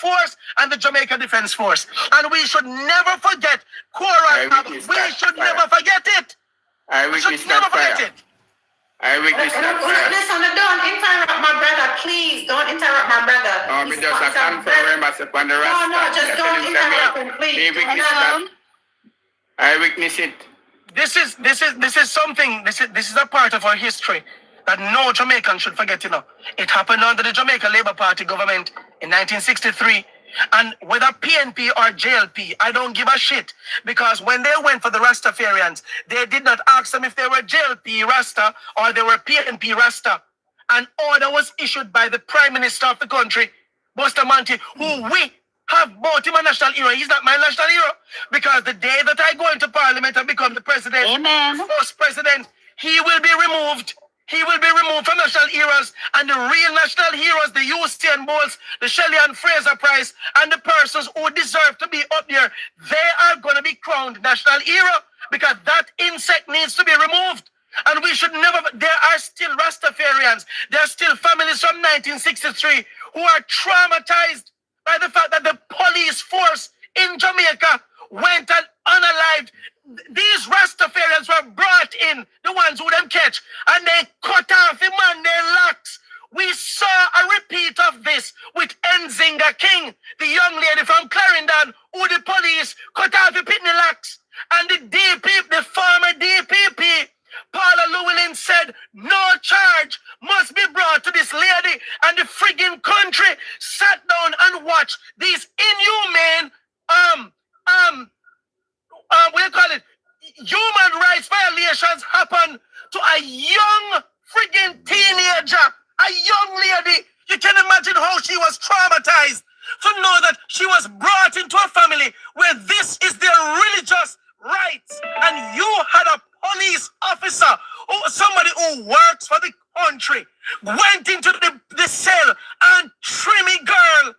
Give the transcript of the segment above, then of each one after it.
Force and the Jamaica Defense Force. And we should never forget Quora. We should never forget it. We should never forget it. I witness that. Listen, don't interrupt my brother, please. Don't interrupt my brother. No, we just confirm myself on the rest. No, just don't interrupt him, please. I witness it. This is something. This is a part of our history that no Jamaican should forget. It happened under the Jamaica Labour Party government in 1963. And whether PNP or JLP, I don't give a shit. Because when they went for the Rastafarians, they did not ask them if they were JLP Rasta or they were PNP Rasta. An order was issued by the Prime Minister of the country, Bustamante, who we have bought him a national hero. He's not my national hero. Because the day that I go into Parliament and become the president, the first president, he will be removed. He will be removed from national heroes, and the real national heroes, the Usain Bolts, the Shelley and Fraser Price, and the persons who deserve to be up there, they are going to be crowned national hero because that insect needs to be removed. And we should never, there are still Rastafarians, there are still families from 1963 who are traumatized by the fact that the police force in Jamaica went and unalived. These Rastafarians were brought in, the ones who them catch, and they cut off the man their locks. We saw a repeat of this with Nzinga King, the young lady from Clarendon, who the police cut off the pitney locks. And the DPP, the former DPP, Paula Llewellyn said, no charge must be brought to this lady. And the friggin' country sat down and watched these inhumane, what do you call it? Human rights violations happen to a young friggin' teenager, a young lady. You can imagine how she was traumatized to know that she was brought into a family where this is their religious rights. And you had a police officer, or somebody who works for the country, went into the cell and trimmy girl.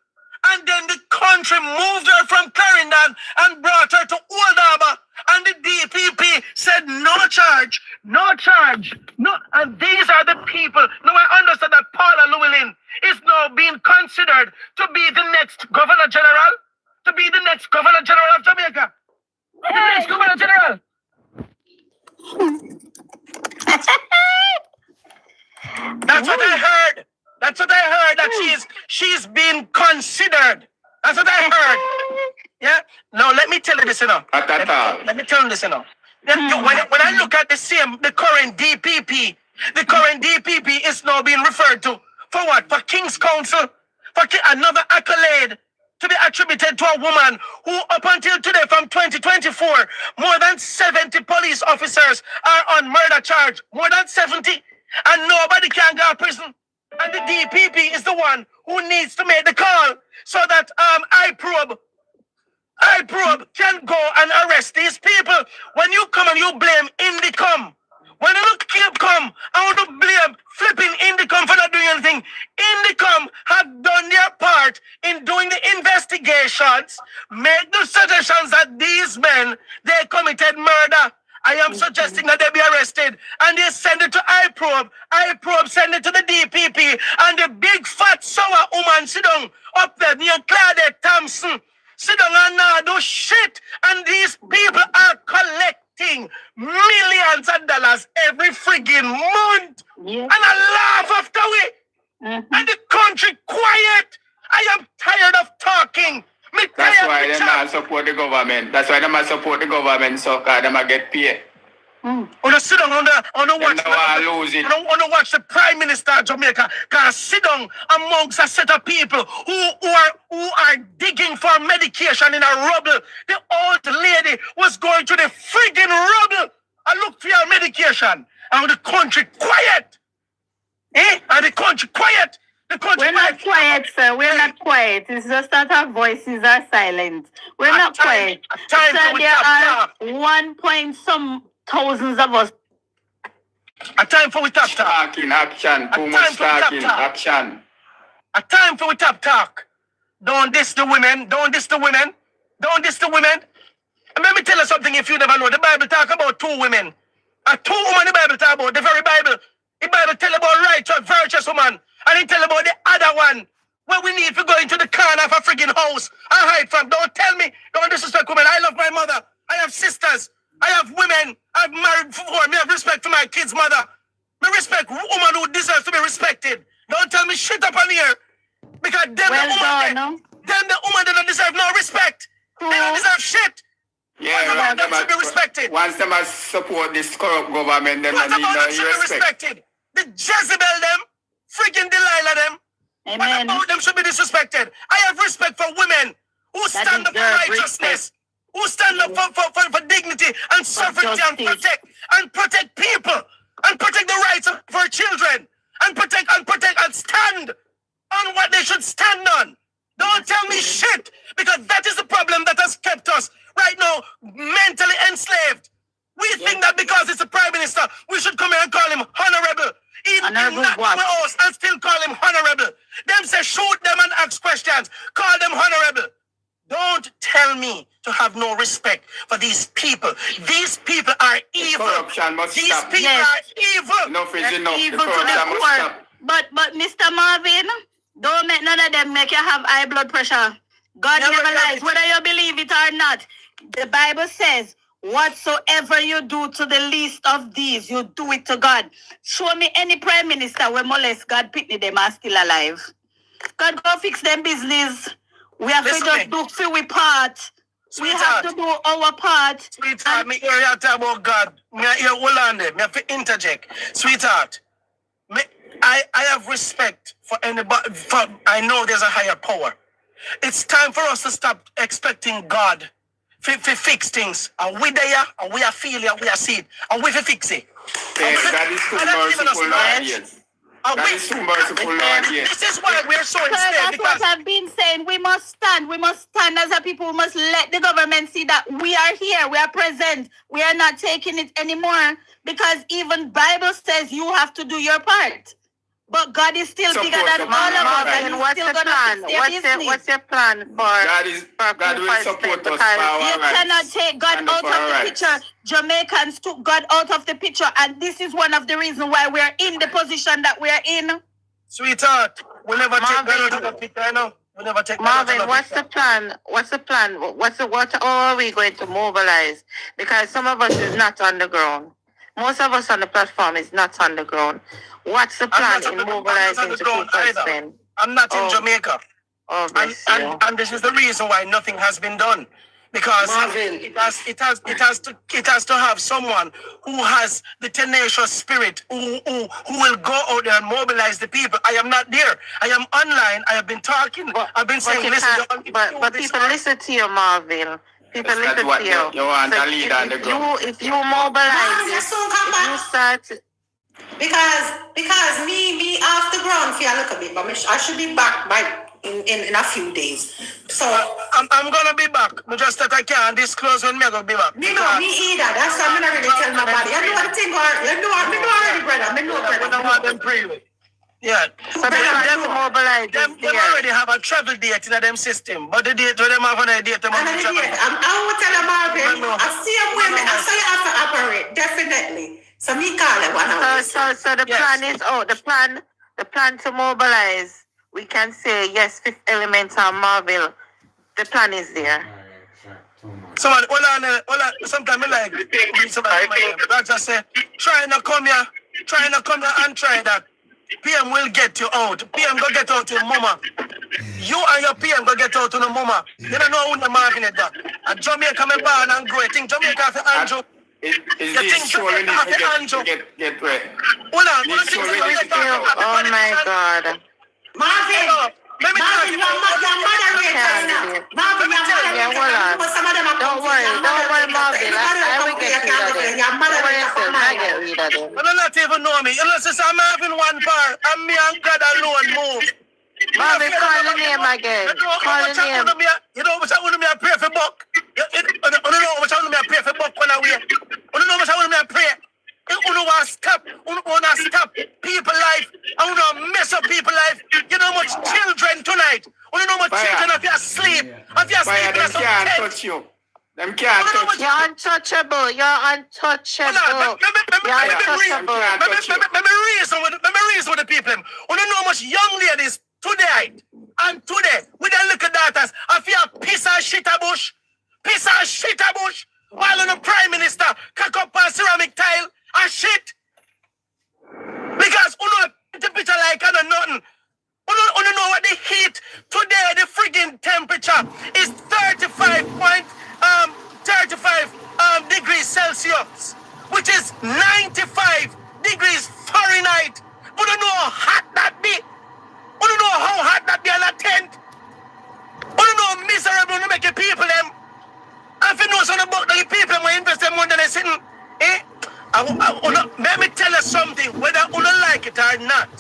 And then the country moved her from Clarendon and brought her to Old Harbour. And the DPP said, no charge, no charge. No. And these are the people. Now I understand that Paula Llewellyn is now being considered to be the next Governor General. To be the next Governor General of Jamaica. The next Governor General. That's what I heard. That's what I heard, that she's being considered. That's what I heard. Yeah? Now, let me tell you this, Let me tell you this, When I look at the current DPP, the current DPP is now being referred to for what? For King's Council? For another accolade to be attributed to a woman who, up until today, from 2024, more than 70 police officers are on murder charge. More than 70. And nobody can go to prison. And the DPP is the one who needs to make the call so that I-probe can go and arrest these people. When you come and you blame Indicom, when you come, I want to blame flipping Indicom for not doing anything. Indicom have done their part in doing the investigations, make the suggestions that these men, they committed murder. I am suggesting that they be arrested, and they send it to I-probe. I-probe send it to the DPP, and the big fat sour woman sit down up there near Claudette Thompson. Sit down and now do shit, and these people are collecting millions of dollars every friggin' month. Yeah. And I laugh after we. And the country quiet. I am tired of talking. That's why they not support the government. That's why they not support the government, so they might get paid. On the sit down on the watch the Prime Minister of Jamaica can sit down amongst a set of people who are digging for medication in a rubble. The old lady was going to the friggin' rubble and look for your medication. And the country quiet. And the country quiet. We're not quiet, sir. We're not quiet. It's just that our voices are silent. We're not quiet. Sir, there are 1 point some thousands of us. A time for we top talk. Talking action. Too much talking action. A time for we top talk. Don't diss the women. Don't diss the women. Don't diss the women. And let me tell you something if you never know. The Bible talk about two women. And two women the Bible talk about. The very Bible. The Bible tell about righteous, virtuous woman. And it tell about the other one When we need to go into the corner of a friggin' house and hide from. Don't tell me. Don't disrespect women. I love my mother. I have sisters. I have women. I've married before. Me have respect for my kid's mother. Me respect woman who deserves to be respected. Don't tell me shit up on here. Because them Well the woman, done, them the woman that don't deserve no respect. They don't deserve shit. Yeah, What about them should be respected? Once them support this corrupt government, them What need about them no should be respect. respected? The Jezebel them, freaking Delilah them. Amen. What about them should be disrespected? I have respect for women who stand up for deserve righteousness, who stand up for dignity and sovereignty and protect people and protect the rights of our children and protect and stand on what they should stand on. Don't tell me shit, because that is the problem that has kept us right now mentally enslaved. We think that because it's a prime minister, we should come here and call him honorable. Honorable not what? with us and still call him honorable. Them say shoot them and ask questions. Call them honorable. Don't tell me to have no respect for these people. These people are evil. Corruption must These stop. people are evil. Enough is enough. The Evil to corruption the must core. stop. But Mr. Marvin, don't make none of them make you have high blood pressure. God Never never have lies, it. whether you believe it or not. The Bible says, whatsoever you do to the least of these, you do it to God. Show me any prime minister where molest God pitney them are still alive. God go fix them business. We have Listen to just me. do feel we part. We have Sweetheart. to do our part. Sweetheart, me hear you talk about God. Me hear hold on there. Me have to interject. Sweetheart, I have respect for anybody. I know there's a higher power. It's time for us to stop expecting God to fix things. Are we there? Are we a failure? We are seed. Are we to fix it? Yes, that is too And that's given us merciful knowledge. nowadays. Are That we? is too merciful nowadays. This is why we're so So enslaved, that's because what I've been saying. We must stand. We must stand as a people. We must let the government see that we are here. We are present. We are not taking it anymore. Because even Bible says you have to do your part. But God is still bigger than all of us. And he's What's still the gonna plan? fix their business. What's your plan for? God will support us for because our You rights. cannot take God And out for of our the rights. picture. Jamaicans took God out of the picture. And this is one of the reasons why we are in the position that we are in. sweetheart, we never take God Marvin. out of the picture, you know? We never take God out of Marvin, the what's picture. the plan? What's the plan? What are we going to mobilize? Because some of us is not on the ground. Most of us on the platform is not on the ground. What's the I'm plan not in on the mobilizing to ground people either. spend? I'm not in Oh. Jamaica. Oh, bless you. And this is the reason why nothing has been done. Because Marvin. it has to have someone who has the tenacious spirit, who will go out there and mobilize the people. I am not there. I am online. I have been talking. I've been saying, you listen, can't- but people listen to you, Marvin. People That's listen what to you. you want So a leader on the ground. if you mobilize Marvin, you it, soon come if you back. start Because me off the ground for a little bit, but I should be back by in a few days. So I'm gonna be back. But just that I can't disclose when I'm gonna be back. me know me either. That's why I'm not really tell my body. You know what the thing are. You know what? Me know already, brother. Me know, We don't want them brother. pre. Yeah. so the plan to mobilize Them is there. already have a travel date in them system, but the date where them have on a date, them And have then to travel. I will tell him Marvin. I know. I see him women. I saw you have to operate definitely. So me call it one hour. So the Yes. plan is the plan to mobilize. We can say yes, Fifth Element and Marvel. The plan is there. Someone, hold on. Sometimes I like, I just say, try not come here and try that. PM will get you out. PM go get out to your mama. You and your PM go get out to the mama. You don't know who the Marvin is that. And Jamaica me born and grow. I think Jamaica for Andrew. Is You this think show we need Jamaica to have Andrew? get ready? Hold on. This show we need to get Oh my God. Marvin. Let me tell Marvin, you. your moderator now. Marvin, your Yeah, hold on. moderator. Some of them are Don't worry, Marvin. I will get rid of them. Don't worry yourself, I get rid of them. You don't not even know me. You know, since I'm having one part, and me and God alone move. Marvin, call the name again. Call the name. You know what I want me to pray for buck? You don't know what I want me to pray for buck when I wear. You don't know what I want me to pray. You don't want to stop. You don't want to stop people life. I want to mess up people life. You know how much children tonight. You don't know how much Fire. children if you're asleep. If you're Fire, asleep, them can't touch you. Them can't touch you. You're untouchable. You're untouchable. You're untouchable. Let me reason with the people. You don't know how much young ladies today, and today, with the little daughters, if you piss and shit a bush, while the Prime Minister cock up a ceramic tile and shit. Because the picture like I don't nothing. You know what the heat today, the friggin' temperature is 35 degrees Celsius, which is 95 degrees Fahrenheit. You don't know how hot that be. You don't know how hot that be on a tent. You don't know how miserable you make the people them. If you know something about the people who invest them more than they sitting, let me tell you something, whether you like it or not.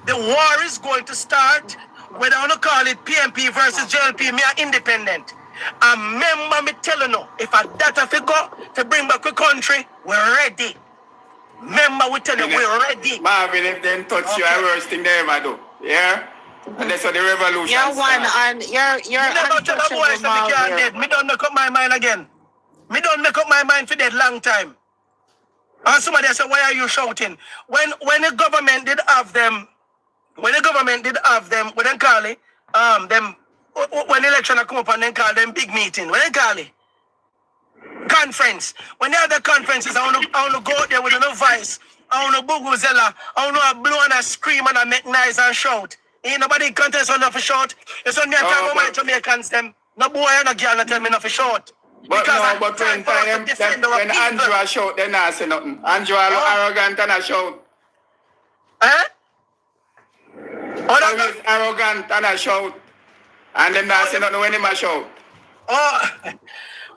The war is going to start, whether I want to call it PMP versus JLP, me are independent. And remember me telling you, if a data figure to bring back the country, we're ready. Remember we tell you, we're ready. Marvin, if they touch you, I worst thing they ever do. Yeah? And that's how the revolution You're one starts. and you're untouchable. Me don't make up my mind again. Me don't make up my mind for that long time. And somebody said, why are you shouting? When the government did have them, we don't call it, when election come up and then call them big meeting, we don't call it conference. When they have the conferences, I want to go out there with no voice. I want to buguzela. I want to blow and I scream and I make noise and shout. Ain't nobody contest enough for short. It's only a time my Jamaicans them. No boy and no girl not tell me enough for short. But when Andrew shout, they not say nothing. Andrew arrogant and I shout. Eh? Always arrogant and I shout. And them not say nothing when they shout. Oh,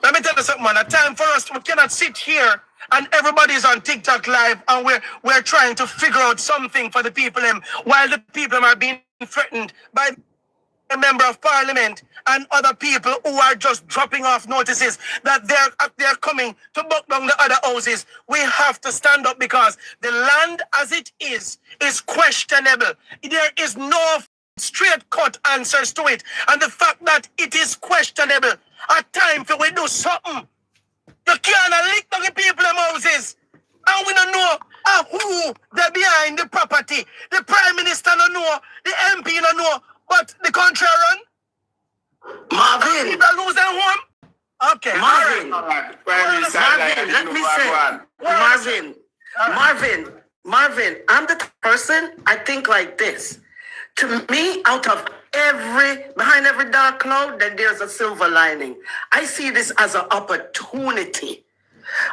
let me tell you something, man. A time for us, we cannot sit here and everybody's on TikTok live and we're trying to figure out something for the people while the people are being threatened by a member of parliament and other people who are just dropping off notices that they're coming to buck down the other houses. We have to stand up because the land as it is questionable. There is no straight cut answers to it. And the fact that it is questionable, at time for we do something. You can't lick down the people in houses. And we don't know who they're behind the property. The Prime Minister don't know, the MP don't know, but the country run. Marvin. People lose their home. Okay. Marvin. Marvin, Let me say, Marvin, I'm the person, I think like this. To me, behind every dark cloud, that there's a silver lining. I see this as an opportunity,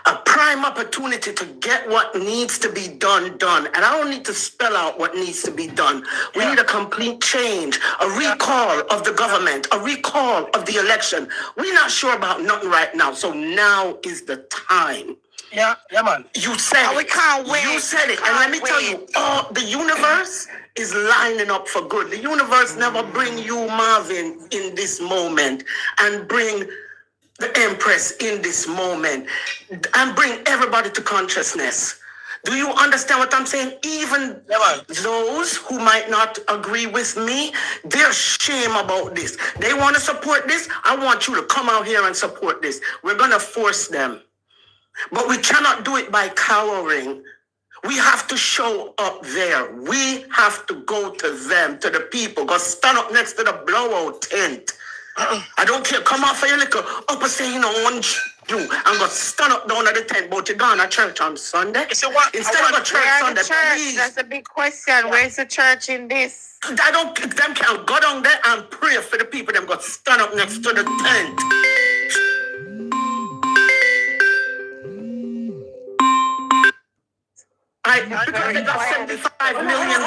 a prime opportunity to get what needs to be done. And I don't need to spell out what needs to be done. We need a complete change, a recall of the government, a recall of the election. We're not sure about nothing right now. So now is the time. Yeah, man. You said we can't wait. You said it. And let me tell you, the universe is lining up for good. The universe never bring you, Marvin, in this moment and bring the Empress in this moment and bring everybody to consciousness. Do you understand what I'm saying? Even those who might not agree with me, they're shame about this. They want to support this. I want you to come out here and support this. We're going to force them. But we cannot do it by cowering. We have to show up there. We have to go to them, to the people. Go stand up next to the blowout tent. I don't care. Come off for your little up and say, one you and go stand up down at the tent, but you gone to church on Sunday. Instead of a church Sunday, please. That's a big question. Where's the church in this? Them can't go down there and pray for the people. Them got stand up next to the tent. Because they got $75 million. They just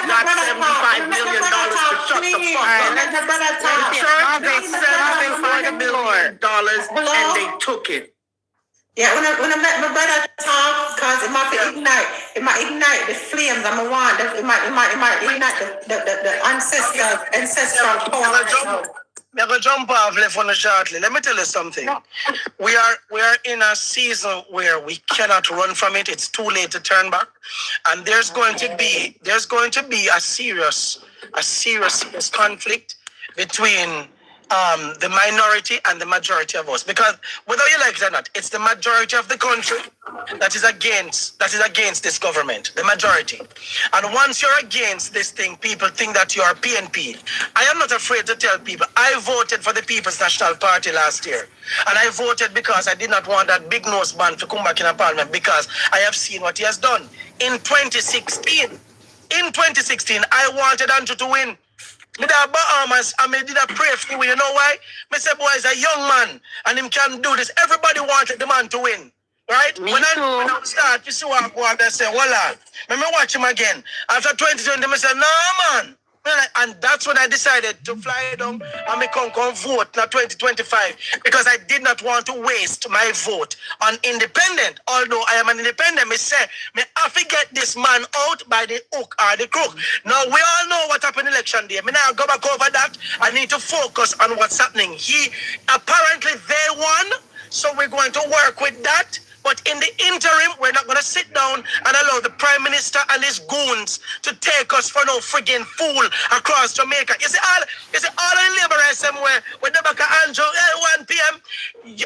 got $75 million to shut the fuck up. The church got $75 million and they took it. Yeah, when I let my brother talk, because it might ignite the flames. I'm one. It might ignite the ancestral power. I'm gonna jump off left on the shortly. Let me tell you something. We are in a season where we cannot run from it. It's too late to turn back, and there's going to be a serious conflict between the minority and the majority of us, because whether you like it or not, it's the majority of the country that is against this government, the majority. And once you're against this thing, people think that you are PNP. I am not afraid to tell people I voted for the People's National Party last year, and I voted because I did not want that big nose man to come back in a parliament, because I have seen what he has done in 2016. In 2016, I wanted Andrew to win. Me da Bahamas, and me did a pray for him. You know why? Me say, boy, he's a young man, and him can do this. Everybody wanted the man to win. Right? Me when too. I start, you see what I go out there say, well, let me watch him again. After 2020, I say, no, man. And that's when I decided to fly down and come vote now 2025, because I did not want to waste my vote on independent. Although I am an independent, me say, me have to get this man out by the hook or the crook. Now, we all know what happened election day. Me now go back over that. I need to focus on what's happening. Apparently they won, so we're going to work with that. But in the interim, we're not going to sit down and allow the Prime Minister and his goons to take us for no friggin' fool across Jamaica. You see all the laborers somewhere with the back of Andrew at 1 p.m.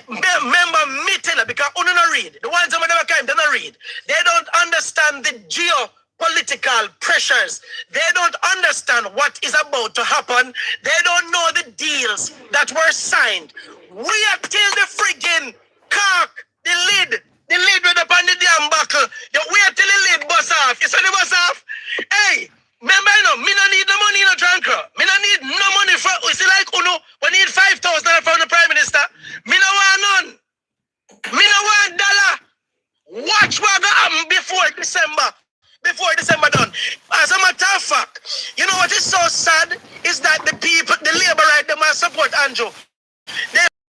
Remember me tell you, because you don't read. The ones that never came, they don't read. They don't understand the geopolitical pressures. They don't understand what is about to happen. They don't know the deals that were signed. Wait till the friggin' cock. The lid went up on the damn buckle. You wait till the lid bust off. You saw the bust off? Hey, remember, me no need no money in a drunker. Me no need no money for, you see like, we need 5,000 from the Prime Minister. Me no want none. Me no want dollar. Watch what go happen before December done. As a matter of fact, you know what is so sad? Is that the people, the labor right, they must support Andrew.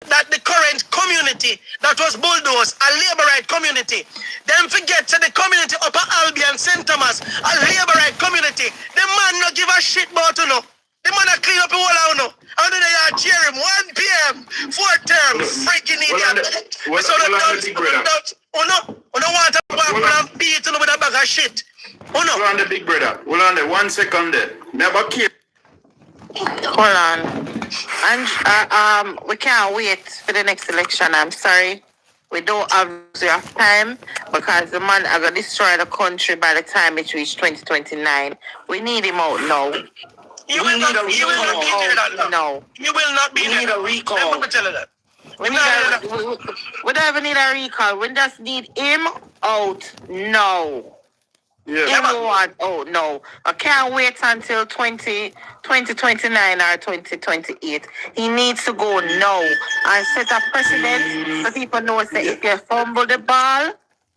That the current community that was bulldozed, a labor right community, them forget to the community Upper Albion, St. Thomas, a labor right community. The man no give a shit about you know. The man a clean up the whole out now. And then they are cheer him 1 p.m. 4 terms, freaking idiot. So the don't want to walk beat you with a bag of shit. Hold on the big brother. Hold on there. 1 second there. Never care. Hold on. And we can't wait for the next election. I'm sorry. We don't have enough time, because the man are going to destroy the country by the time it reaches 2029. We need him out now. You will not be there that long. No. You will not be there. We need a recall. I'm going to tell you that. We don't even need a recall. We just need him out now. Yeah. Oh no, I can't wait until 2029 or 2028. He needs to go now and set a precedent so people know that if you fumble the ball,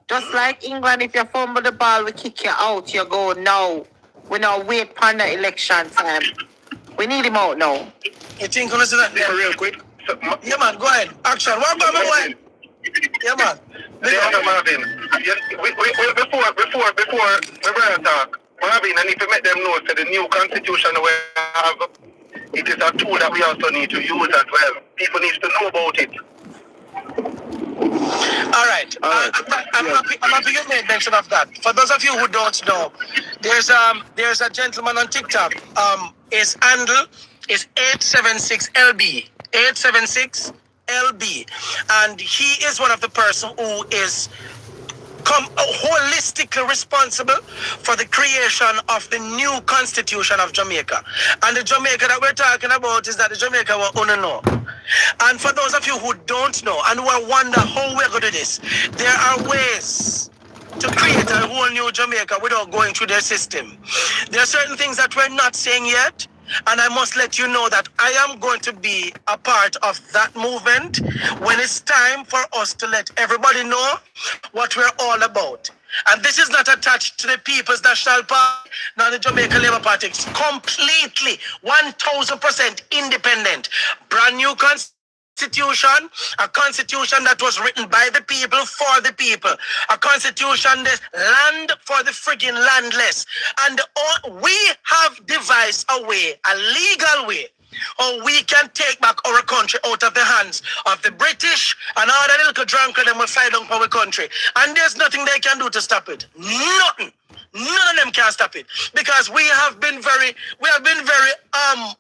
just like England, if you fumble the ball, we kick you out. You go now. We now wait for the election time. We need him out now. You think I'm going to say that real quick? Yeah, man, go ahead. Action. What about my boy? Yeah, man. Marvin, before we brother talk, Marvin, and if you make them know that the new constitution we have, it is a tool that we also need to use as well. People need to know about it. All right. I'm happy you made mention of that. For those of you who don't know, there's a gentleman on TikTok. His handle is 876LB. 876LB, and he is one of the person who is holistically responsible for the creation of the new constitution of Jamaica. And the Jamaica that we're talking about is that the Jamaica we only know. And for those of you who don't know and who wonder how we're going to do this, there are ways to create a whole new Jamaica without going through their system. There are certain things that we're not saying yet, and I must let you know that I am going to be a part of that movement when it's time for us to let everybody know what we're all about. And this is not attached to the People's National Party, nor the Jamaica Labour Party. It's completely 1,000% independent. Brand new constitution, a constitution that was written by the people for the people, a constitution that land for the friggin' landless. And we have devised a way, a legal way, or we can take back our country out of the hands of the British and all the little drunker them will fly down for our country. And there's nothing they can do to stop it. Nothing. None of them can stop it because we have been very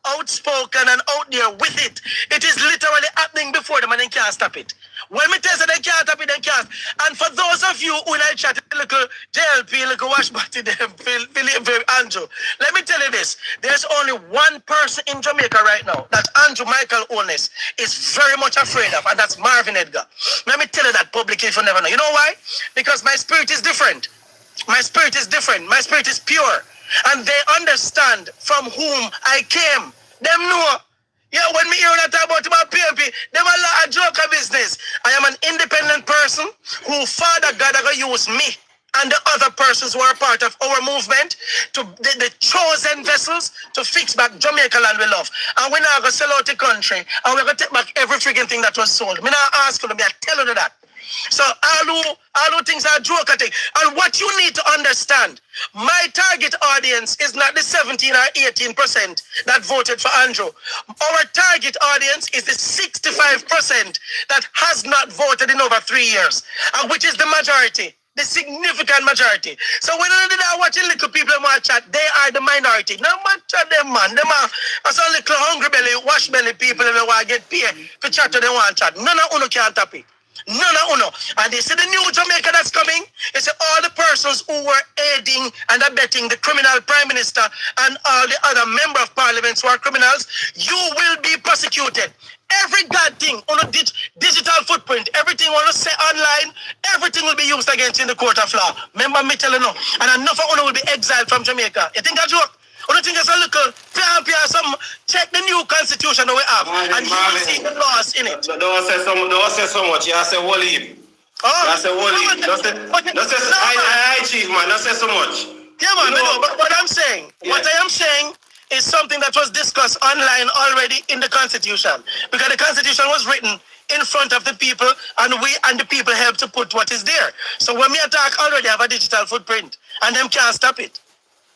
outspoken and out there with it. It is literally happening before them and they can't stop it. When me tell you they can't stop it, they can't. And for those of you who I chat a little JLP, little wash body them, Philip, Andrew, let me tell you this. There's only one person in Jamaica right now that Andrew Michael Ones is very much afraid of, and that's Marvin Edgar. Let me tell you that publicly if you never know. You know why? Because my spirit is different. My spirit is different. My spirit is pure. And they understand from whom I came. Them know. Yeah, when me hear that about my PMP, them a lot of joke of business. I am an independent person who Father God are going to use me and the other persons who are part of our movement to the chosen vessels to fix back Jamaica land we love. And we're not going to sell out the country and we're going to take back every freaking thing that was sold. Me not ask you, me I tell you that. So all who things are joke thing. And what you need to understand, my target audience is not the 17 or 18% that voted for Andrew. Our target audience is the 65% that has not voted in over 3 years, which is the majority. The significant majority. So when they are watching little people in my chat, they are the minority. No matter them, man. Them are some little hungry belly, wash belly people that want to get paid for chat to them want chat. None of uno can tap it. None of uno. And they say the new Jamaica that's coming, they say all the persons who were aiding and abetting the criminal prime minister and all the other member of parliaments who are criminals, you will be prosecuted. Every god thing on a digital footprint, everything on a say online, everything will be used against in the court of law. Remember me telling you, and enough of you will be exiled from Jamaica. You think I joke? You don't think it's a little some check the new constitution that we have and you will see the laws in it. Don't say so much. You have to say Wally. Oh, you say Wally. Don't say I chief man. Don't say so much. Yeah man, but what I'm saying, what I am saying is something that was discussed online already in the Constitution. Because the Constitution was written in front of the people and we and the people helped to put what is there. So when we attack already have a digital footprint and them can't stop it.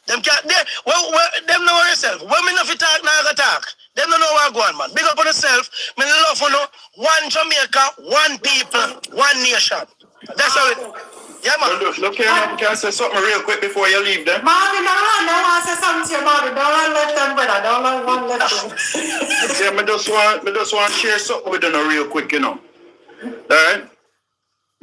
Them can't, them know yourself. When me not attack, now attack. Them don't know where I'm going, man. Big up on yourself. Me love you know, one Jamaica, one people, one nation. That's how it. Yeah, man. Look here, can I say something real quick before you leave them? Marvin, don't want to say something to you, Marvin. Don't want to let them, brother. Don't want to let them. Yeah, me just want to share something with you real quick, you know. Alright?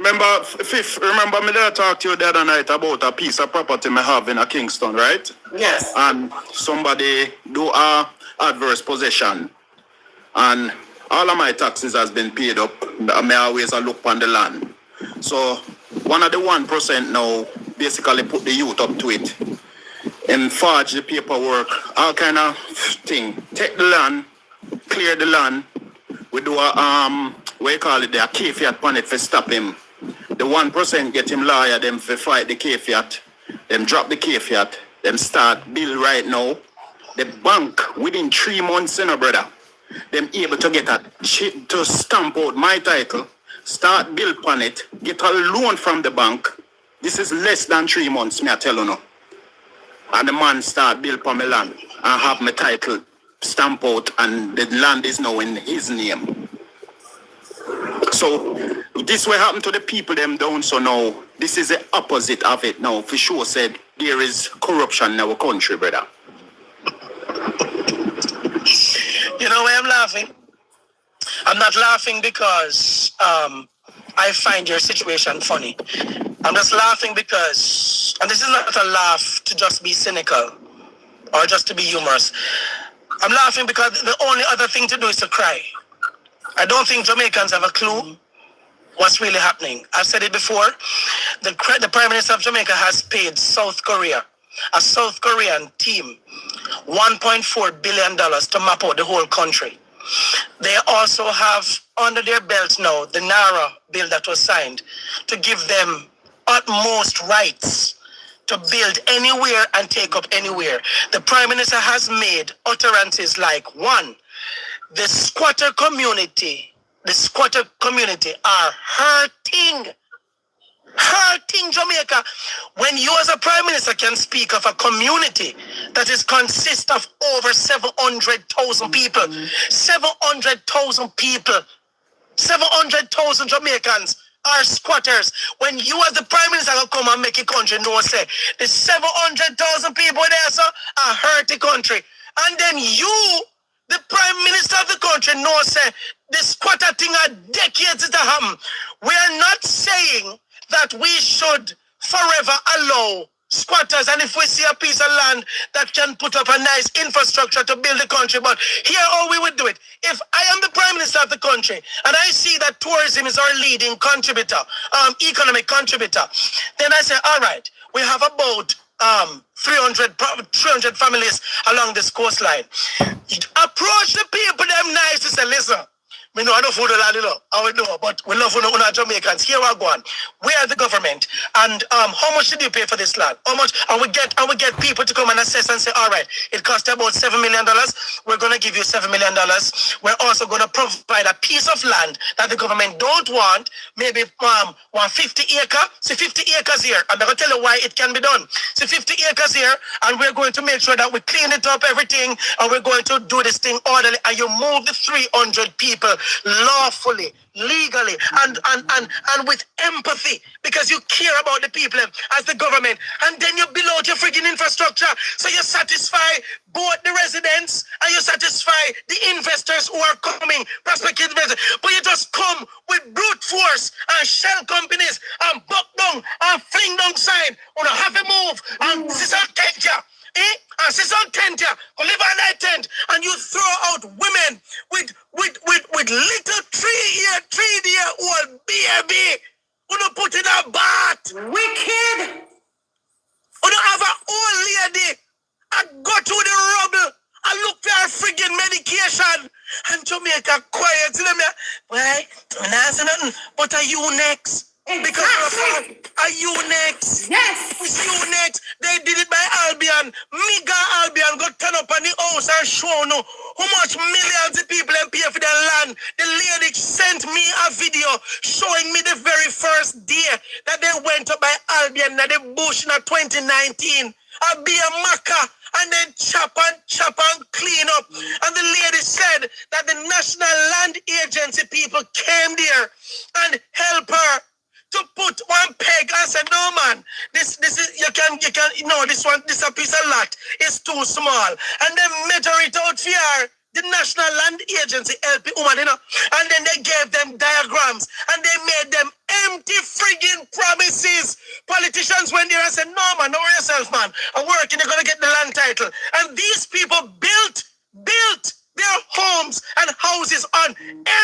Remember me there talked to you the other night about a piece of property me have in a Kingston, right? Yes. And somebody do a adverse possession. And all of my taxes has been paid up. I may always look on the land. So one of the 1% now basically put the youth up to it. And forge the paperwork, all kind of thing. Take the land, clear the land. We do a what you call it there, a caveat on it for stop him. The 1% get him lawyer, them for fight the caveat. Them drop the caveat. Them start bill right now. The bank within 3 months, you know, brother. Them able to get a to stamp out my title. Start bill on it, get a loan from the bank. This is less than 3 months, me I tell you now. And the man start bill on my land and have my title stamp out and the land is now in his name. So this will happen to the people them down so now. This is the opposite of it now. For sure said there is corruption in our country, brother. You know why I'm laughing? I'm not laughing because I find your situation funny. I'm just laughing because, and this is not a laugh to just be cynical or just to be humorous. I'm laughing because the only other thing to do is to cry. I don't think Jamaicans have a clue what's really happening. I've said it before. The Prime Minister of Jamaica has paid South Korea, a South Korean team, $1.4 billion to map out the whole country. They also have under their belt now the NARA bill that was signed to give them utmost rights to build anywhere and take up anywhere. The Prime Minister has made utterances like, one, the squatter community are hurting Jamaica. When you as a Prime Minister can speak of a community that is consists of over 700,000 people, 700,000 people, 700,000 Jamaicans are squatters. When you as the prime minister will come and make a country know say the 700,000 people there sir are hurt the country. And then you, the prime minister of the country, know say the squatter thing are decades to happen. We are not saying that we should forever allow squatters, and if we see a piece of land that can put up a nice infrastructure to build the country, but here how we would do it. If I am the prime minister of the country and I see that tourism is our leading contributor, economic contributor, then I say, all right, we have about 300 families along this coastline. Approach the people them nice to say, listen, me know I don't food a lot, I will know, but we love una Jamaicans. Here we go on. We are the government, and how much did you pay for this land? How much? And we get people to come and assess and say, all right, it cost about $7 million. We're gonna give you $7 million. We're also gonna provide a piece of land that the government don't want, maybe 150 acre. See 50 acres here. I'm gonna tell you why it can be done. See 50 acres here, and we're going to make sure that we clean it up, everything, and we're going to do this thing orderly. And you move the 300 people lawfully, legally, and with empathy, because you care about the people as the government, and then you build out your freaking infrastructure so you satisfy both the residents and you satisfy the investors who are coming, prospective investors. But you just come with brute force and shell companies and buck down and fling down sign on a half a move and this is a danger. And she's on tent here, go live on that tent, and you throw out women with little 3-year-old baby who don't put in a bath. Wicked. Who don't have an old lady and go to the rubble and look for her friggin' medication. And Jamaica quiet. See them there? Why? I'm not saying nothing. But are you next? Exactly. Are you next? Yes. You next. They did it by Albion. Mega Albion got turned up on the house and show no how much millions of people and pay for their land. The lady sent me a video showing me the very first day that they went up by Albion in the bush in 2019. I'll be a maca and then chop and clean up. And the lady said that the National Land Agency people came there and helped her to put one peg and said, no man, this is you can no, this a piece of lot is too small. And then measure it out for the National Land Agency help woman, and then they gave them diagrams and they made them empty friggin' promises. Politicians went there and said, no man, know yourself, man. I'm working, you're gonna get the land title. And these people built their homes and houses on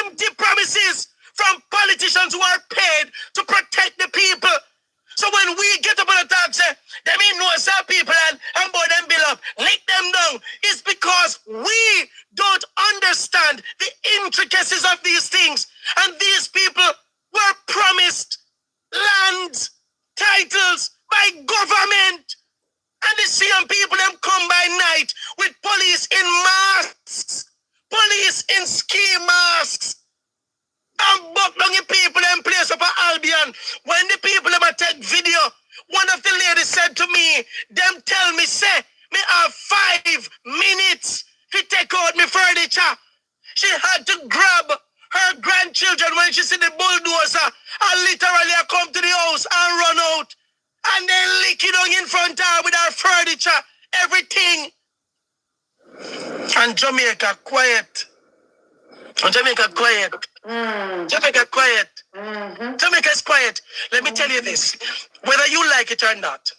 empty promises from politicians who are paid to protect the people. So when we get up on the talk, say, they mean no some people and boy them build up, lick them down. It's because we don't understand the intricacies of these things. And these people were promised lands, titles by government. And the same people them come by night with police in masks, police in ski masks. And buck down the people and place up at Albion. When the people ever take video, one of the ladies said to me, them tell me, say, me have 5 minutes to take out my furniture. She had to grab her grandchildren when she see the bulldozer and literally come to the house and run out. And then lick it on in front of her with her furniture, everything. And Jamaica quiet. Jamaica quiet. Jamaica quiet. Jamaica is quiet. Let me tell you this. Whether you like it or not,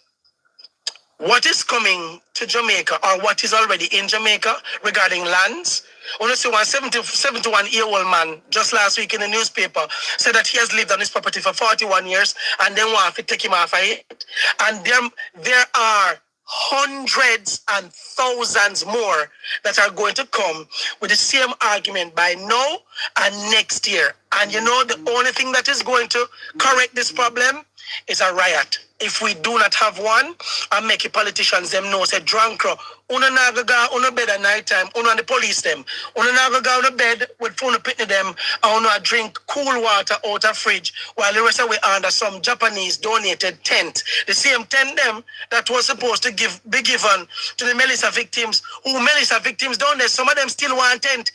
what is coming to Jamaica or what is already in Jamaica regarding lands, honestly, one 71-year-old man just last week in the newspaper said that he has lived on his property for 41 years and then want to take him off of it. And there are hundreds and thousands more that are going to come with the same argument by now and next year. And you know, the only thing that is going to correct this problem is a riot. If we do not have one, and make the politicians them know, say, drunkro, una na go on bed at night time, una the police them, una na go on bed with phone pitney them, and una drink cool water out of fridge, while the rest of we under some Japanese donated tent. The same tent them that was supposed to be given to the Melissa victims, who Melissa victims down there, some of them still want tent.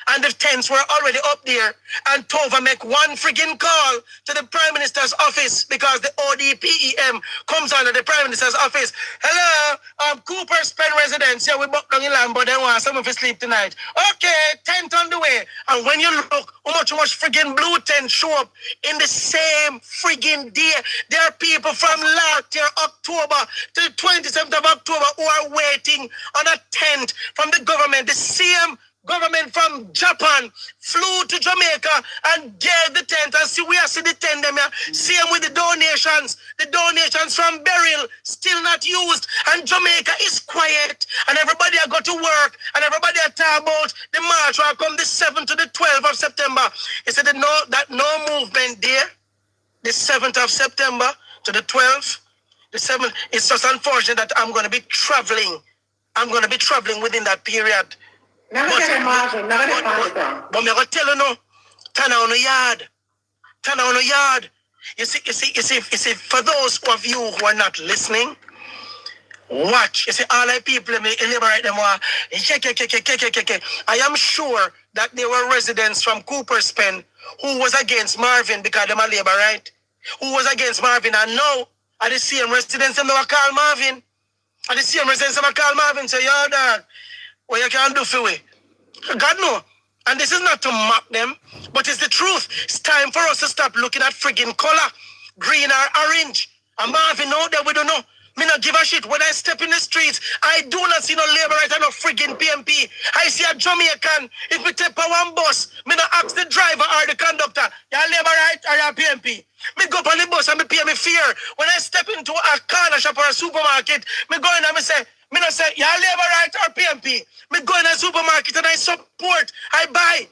and the tents were already up there, and Tova make one friggin' call to the Prime Minister's office because the ODPEM comes under the Prime Minister's office. Hello, Cooper's Pen residents. Yeah, we buck down in Lambo, they want someone to sleep tonight. Okay, tent on the way. And when you look how much friggin' blue tent show up in the same friggin' day, there are people from last year, October to the 27th of October who are waiting on a tent from the government. The same government from Japan flew to Jamaica and gave the tent. And see, we are see the tent them here. Same with the donations. The donations from burial still not used. And Jamaica is quiet. And everybody are got to work. And everybody are talking about the march will come the 7th to the 12th of September. He said that no movement there. The 7th of September to the 12th. The 7th. It's just unfortunate that I'm going to be traveling. I'm going to be traveling within that period. But me go tell you no, turn on the yard. Turn on the yard. You see, for those of you who are not listening, watch. You see, all the people in liberate them are. I am sure that there were residents from Cooper's Pen who was against Marvin because they are labor, right? Who was against Marvin, and now are the same residents and they were called Marvin. Are the same residents and they call Marvin. Say, yo, dog, what you can do for we? God no. And this is not to mock them, but it's the truth. It's time for us to stop looking at friggin' color, green or orange. And Marvin know that we don't know. Me not give a shit. When I step in the streets, I do not see no labor right and no friggin' PMP. I see a Jamaican. If we take a one bus, me not ask the driver or the conductor, you labor right or you PMP? Me go up on the bus and me pay me fear. When I step into a corner shop or a supermarket, me go in and me not say, you labor right or PMP? Me go in a supermarket and I support, I buy.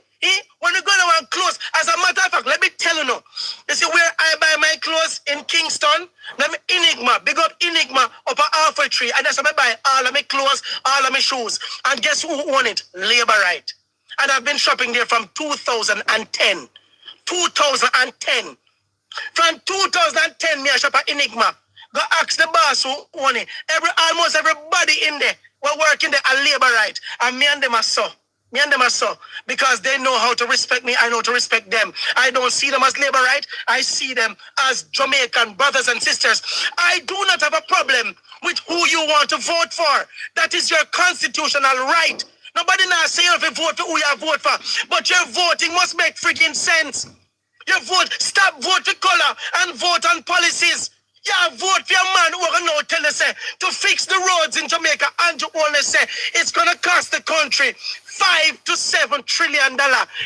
When you go to one clothes, as a matter of fact, let me tell you now. You see where I buy my clothes in Kingston? Let me Enigma, big up Enigma up at Alpha Tree. And that's where I buy all of my clothes, all of my shoes. And guess who own it? Labor Right. And I've been shopping there from 2010. 2010. From 2010, me I shop at Enigma. Go ask the boss who own it. Almost everybody in there were working there at Labor Right. And me and them are so. Me and them are so. Because they know how to respect me, I know to respect them. I don't see them as labor right. I see them as Jamaican brothers and sisters. I do not have a problem with who you want to vote for. That is your constitutional right. Nobody now say if you vote for who you vote for. But your voting must make freaking sense. Your vote, stop vote for color and vote on policies. Yeah, vote for a man who are now tell us to fix the roads in Jamaica and to only say it's gonna cost the country $5 to $7 trillion.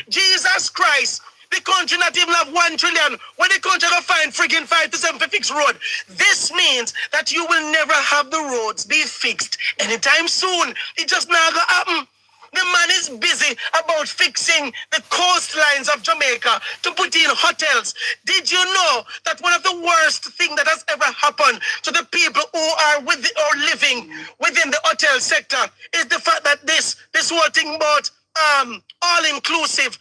Jesus Christ, the country not even have 1 trillion. When the country gonna find friggin' 5 to 7 to fix road, this means that you will never have the roads be fixed anytime soon. It just not gonna happen. The man is busy about fixing the coastlines of Jamaica to put in hotels. Did you know that one of the worst things that has ever happened to the people who are living within the hotel sector is the fact that this whole thing about all-inclusive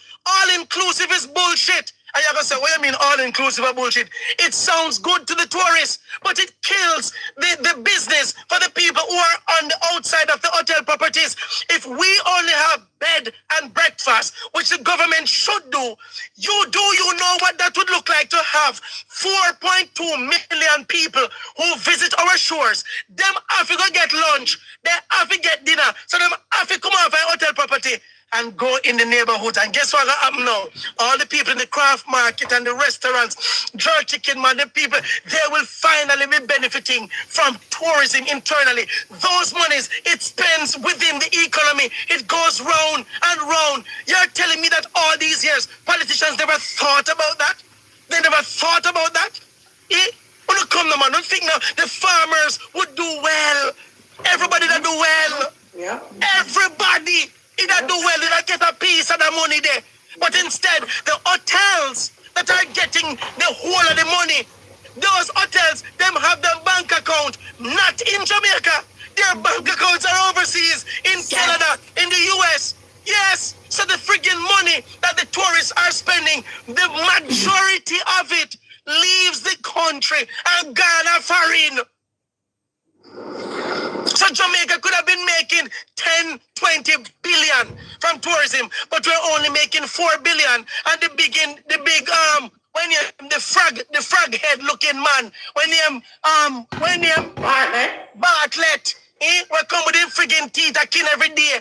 is bullshit. And you're going to say, what do you mean all-inclusive or bullshit? It sounds good to the tourists, but it kills the business for the people who are on the outside of the hotel properties. If we only have bed and breakfast, which the government should do, you know what that would look like to have 4.2 million people who visit our shores. Them have to go get lunch, they have to get dinner, so them have to come off our hotel property and go in the neighborhood. And guess what happened now? All the people in the craft market and the restaurants, jerk chicken man, the people, they will finally be benefiting from tourism internally. Those monies, it spends within the economy. It goes round and round. You're telling me that all these years, politicians never thought about that? They never thought about that? When you come, man, don't think now the farmers would do well. Everybody that do well. Yeah. Everybody. It don't do well, they don't get a piece of the money there. But instead, the hotels that are getting the whole of the money, those hotels, them have their bank account, not in Jamaica. Their bank accounts are overseas, in Canada, in the US. Yes, so the freaking money that the tourists are spending, the majority of it leaves the country and gone foreign. So Jamaica could have been making 10, 20 billion from tourism, but we're only making 4 billion. And the big when you the frog head looking man, Bartlett, we come with him friggin' teeth a kin every day.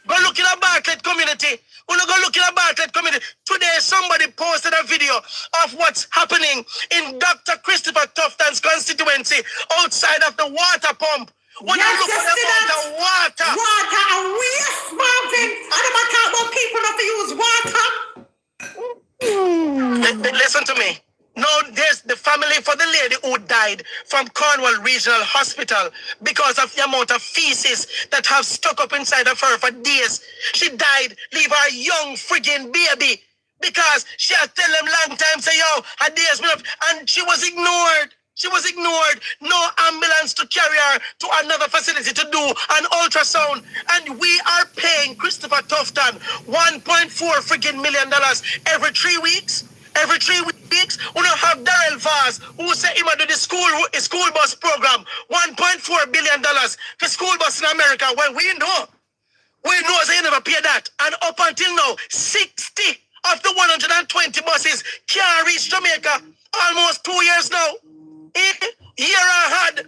Go look in a Bartlett community. Go look in a Bartlett community. Today somebody posted a video of what's happening in Dr. Christopher Tufton's constituency outside of the water pump. When Yes, you look you at see the that? water. Water and waste, Marvin. I don't care about people not to use water. Listen to me. No, there's the family for the lady who died from Cornwall Regional Hospital because of the amount of feces that have stuck up inside of her for days. She died, leave her young friggin' baby because she had tell them long time, say, yo, her days been up, and she was ignored. She was ignored. No ambulance to carry her to another facility to do an ultrasound. And we are paying Christopher Tufton $1.4 friggin' million every 3 weeks. Every 3 weeks, we don't have Darrell Vaz, who say he might do the school bus program, $1.4 billion for school bus in America. When we know they never pay that. And up until now, 60 of the 120 buses can't reach Jamaica. Almost 2 years now. 1 year ahead.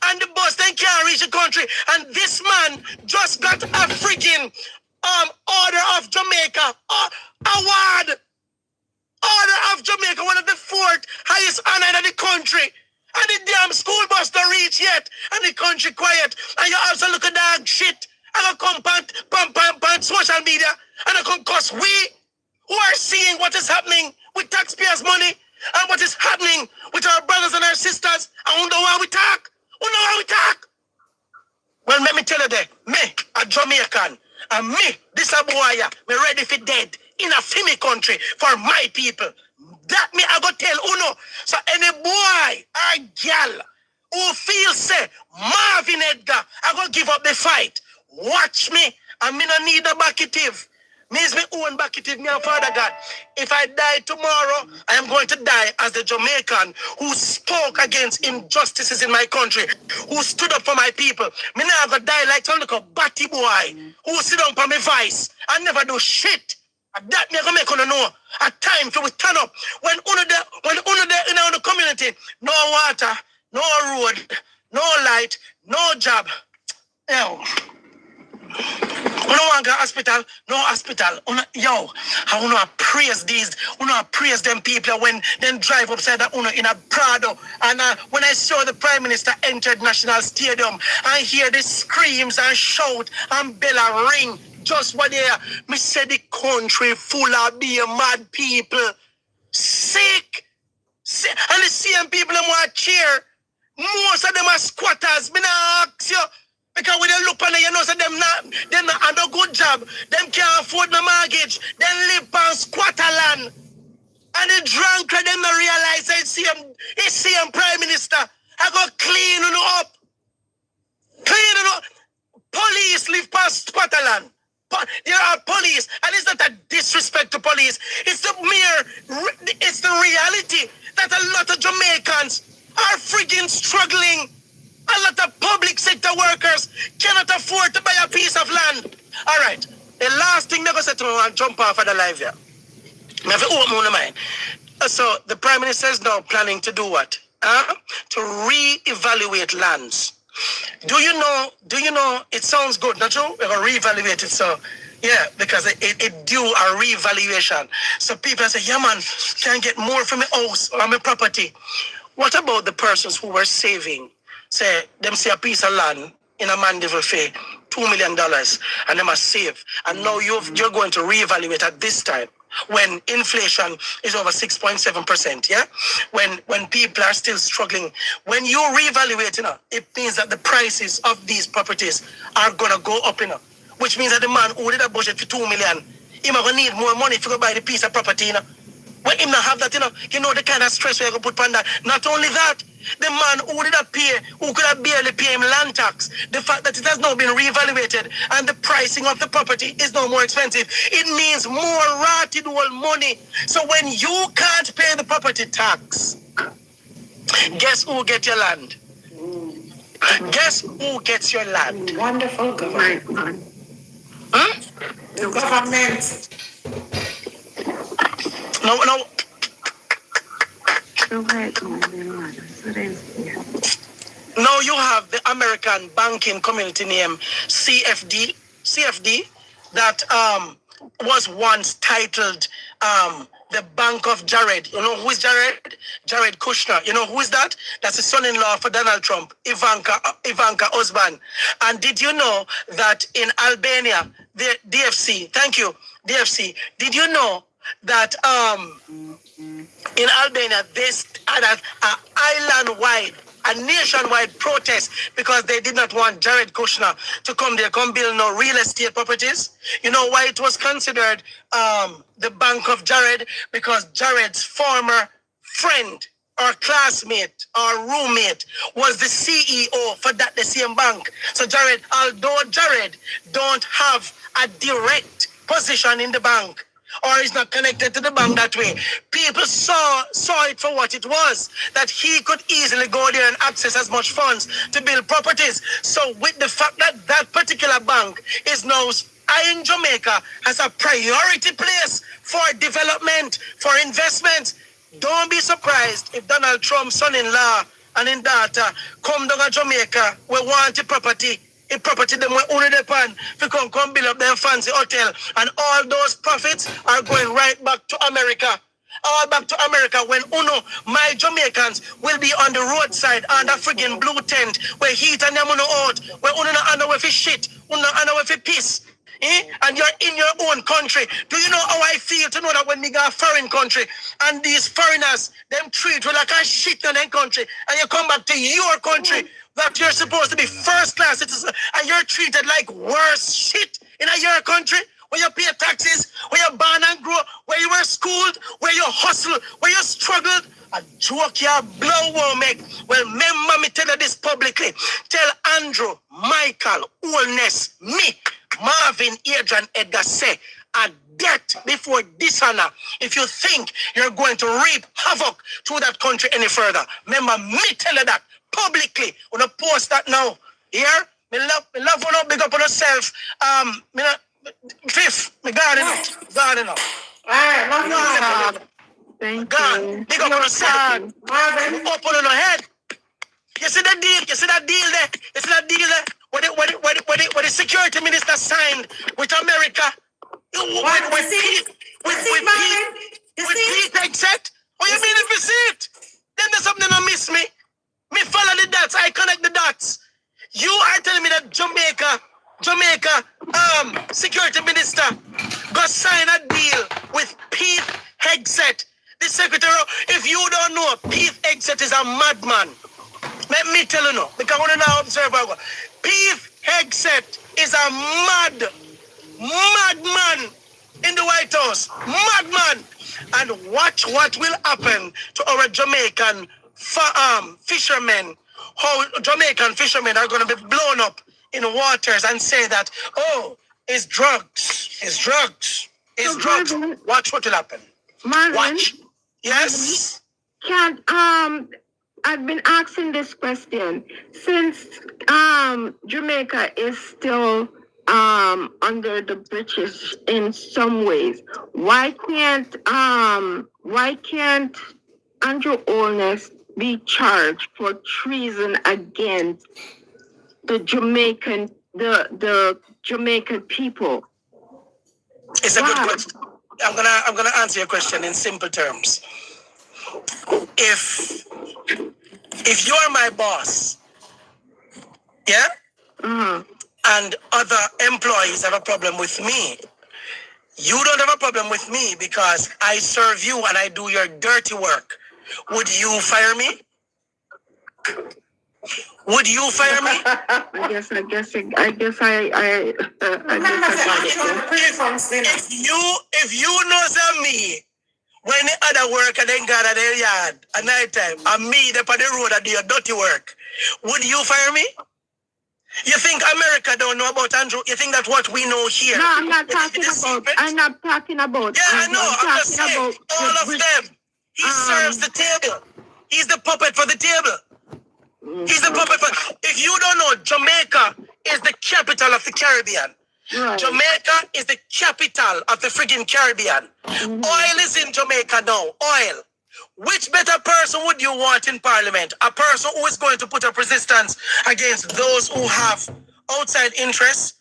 And the bus then can't reach the country. And this man just got a friggin' Order of Jamaica award. Order of Jamaica, one of the 4th highest honor in the country. And the damn school bus don't reach yet. And the country quiet. And you also look at dog shit. And I come on social media. And I come cause we who are seeing what is happening with taxpayers' money and what is happening with our brothers and our sisters. I wonder why we talk. Well, let me tell you that. Me, a Jamaican. And me, this a boy, me ready for dead in a Fimi country for my people. That me I go tell Uno. So any boy or girl who feels say Marvin Edgar, I go give up the fight. Watch me. I me no need a backative. Means me own backative, me and Father God. If I die tomorrow, I am going to die as the Jamaican who spoke against injustices in my country, who stood up for my people. Me never die like some little batty boy who sit down for me vice and never do shit. And that me gonna make you know a time for we turn up. When uno there in our community, no water, no road, no light, no job. Yo. We don't want to go hospital, no hospital. I want to praise these, praise them people when they drive upside that in a Prado. And when I saw the Prime Minister entered National Stadium, I hear the screams and shout and bell and ring. Just what they are. Me say the country full of being mad people. Sick. And the same people them want to cheer. Most of them are squatters. Me not ask you. Because when they look on them, you know, so them not have a good job. Them can't afford no mortgage. Them live on squatter land. And the drunk them don't realize that it's same Prime Minister. I go clean you up. Police live past squatter land. There are police, and it's not a disrespect to police. It's the reality that a lot of Jamaicans are friggin' struggling. A lot of public sector workers cannot afford to buy a piece of land. All right. The last thing they're going to say to me and jump off of the live here. I have to open my mind. So the Prime Minister is now planning to do what? To re-evaluate lands. Do you know, it sounds good, not true? We're going to re-evaluate it. So, yeah, because it due a re-evaluation. So people say, yeah, man, can I get more from my house or my property? What about the persons who were saving? Say, them see a piece of land in a Mandeville Fay, $2 million, and them are save. And now you're going to reevaluate at this time when inflation is over 6.7%, yeah? When people are still struggling. When you reevaluate, it means that the prices of these properties are going to go up, which means that the man who did a budget for $2 million, he might need more money to go buy the piece of property, When him not have that, you know the kind of stress we're going to put on that. Not only that, the man who did not pay, who could have barely pay him land tax, the fact that it has now been reevaluated and the pricing of the property is now more expensive, it means more rotted old money. So when you can't pay the property tax, guess who get your land? Guess who gets your land? Wonderful government. The government. No. Now you have the American banking community name CFD, that was once titled the Bank of Jared. You know who is Jared? Jared Kushner. You know who is that? That's the son-in-law for Donald Trump, Ivanka husband. And did you know that in Albania, the DFC, thank you, DFC, did you know that in Albania, they had an island-wide, a nationwide protest because they did not want Jared Kushner to come there, come build no real estate properties. You know why it was considered the Bank of Jared? Because Jared's former friend or classmate or roommate was the CEO for that the same bank. So Jared, although Jared don't have a direct position in the bank, or is not connected to the bank that way, people saw it for what it was, that he could easily go there and access as much funds to build properties. So with the fact that that particular bank is now eyeing Jamaica as a priority place for development, for investment, don't be surprised if Donald Trump's son-in-law and his daughter come down to Jamaica, we want a property. A property them we own the pan, we can come build up their fancy hotel, and all those profits are going right back to America. All back to America when my Jamaicans will be on the roadside under friggin' blue tent where heat and them out, where not know if it's shit, not know if it's piss. And you're in your own country. Do you know how I feel to know that when we go a foreign country and these foreigners, them treat you like a shit in their country, and you come back to your country that you're supposed to be first class citizen and you're treated like worse shit in your country where you pay taxes, where you're born and grow, where you were schooled, where you hustle, where you struggled. A joke you blow won't make. Well, remember me tell you this publicly. Tell Andrew, Michael, Oldness, me, Marvin, Adrian, Edgar say a debt before dishonor if you think you're going to reap havoc to that country any further. Remember me tell you that publicly. When I post that now. Here, me love when I big up on yourself. Fifth, me garden up. Alright, love you. Thank God, you. big up on yourself. Marvin. Open on your head. You see that deal? You see that deal there? You see that deal there? What the security minister signed with America? With Pete Exet? What you mean if you see it? Then there's something that miss me. Me follow the dots. I connect the dots. You are telling me that Jamaica security minister got sign a deal with Pete Exet, the secretary. If you don't know, Pete Exet is a madman. Let me tell you now, because I want to now observe. Pete Exet is a madman in the White House. Madman. And watch what will happen to our Jamaican fishermen. How Jamaican fishermen are going to be blown up in waters and say that, oh, it's drugs. Watch what will happen. Marvin, Watch. Yes? Can't I've been asking this question since Jamaica is still under the British in some ways. Why can't Andrew Oldness be charged for treason against the Jamaican people? It's a good question. I'm gonna answer your question in simple terms. If you're my boss, yeah, and other employees have a problem with me, you don't have a problem with me because I serve you and I do your dirty work. Would you fire me? Would you fire me? I guess I got it. If you know some me, when the other worker then got at their yard at night time, and me they on the road and do your dirty work, would you fire me? You think America don't know about Andrew? You think that's what we know here? No, I'm not talking about. Yeah, I know. I'm just saying, all of them. He serves the table. He's the puppet for the table. He's the puppet. If you don't know, Jamaica is the capital of the Caribbean. Right. Jamaica is the capital of the friggin' Caribbean. Oil is in Jamaica now. Oil. Which better person would you want in parliament? A person who is going to put up resistance against those who have outside interests,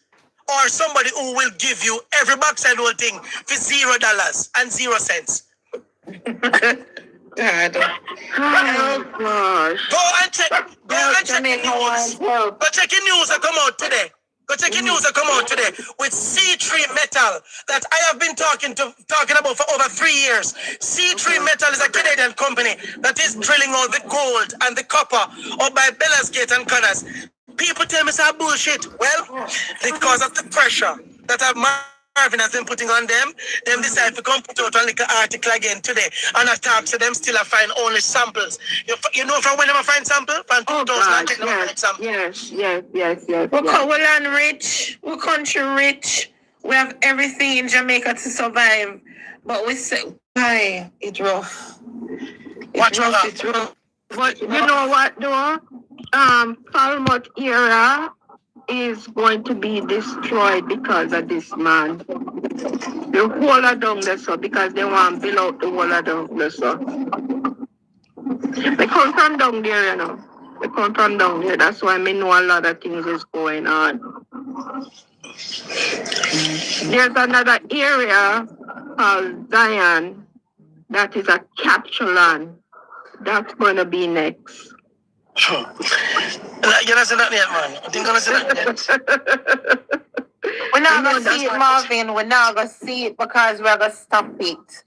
or somebody who will give you every backside whole thing for $0 and 0 cents? Oh gosh. Go and check. Go check the news. Go check the news that come out today. Go check the news that come out today with C3 Metal that I have been talking about for over 3 years. C3 Metal is a Canadian company that is drilling out the gold and the copper up by Bellasgate and Connors. People tell me it's bullshit. Well, because of the pressure that Marvin has been putting on them decide to come put out a little article again today and attack, so them still find only samples. You know from when them find sample? From 2010, yes. We're land rich, we're country rich, we have everything in Jamaica to survive, but we say, why? It's rough. It's rough. But you know what though? Falmouth area is going to be destroyed because of this man. The whole of down there, so because they want to build out the whole of down there, so. They come from down there, you know. They come from down there. That's why I know a lot of things is going on. There's another area called Zion that is a capture land. That's going to be next. You're not saying that yet, man. I think I'm going to say that yet. We're not going to see it, Marvin. We're not going to see it because we're going to stop it.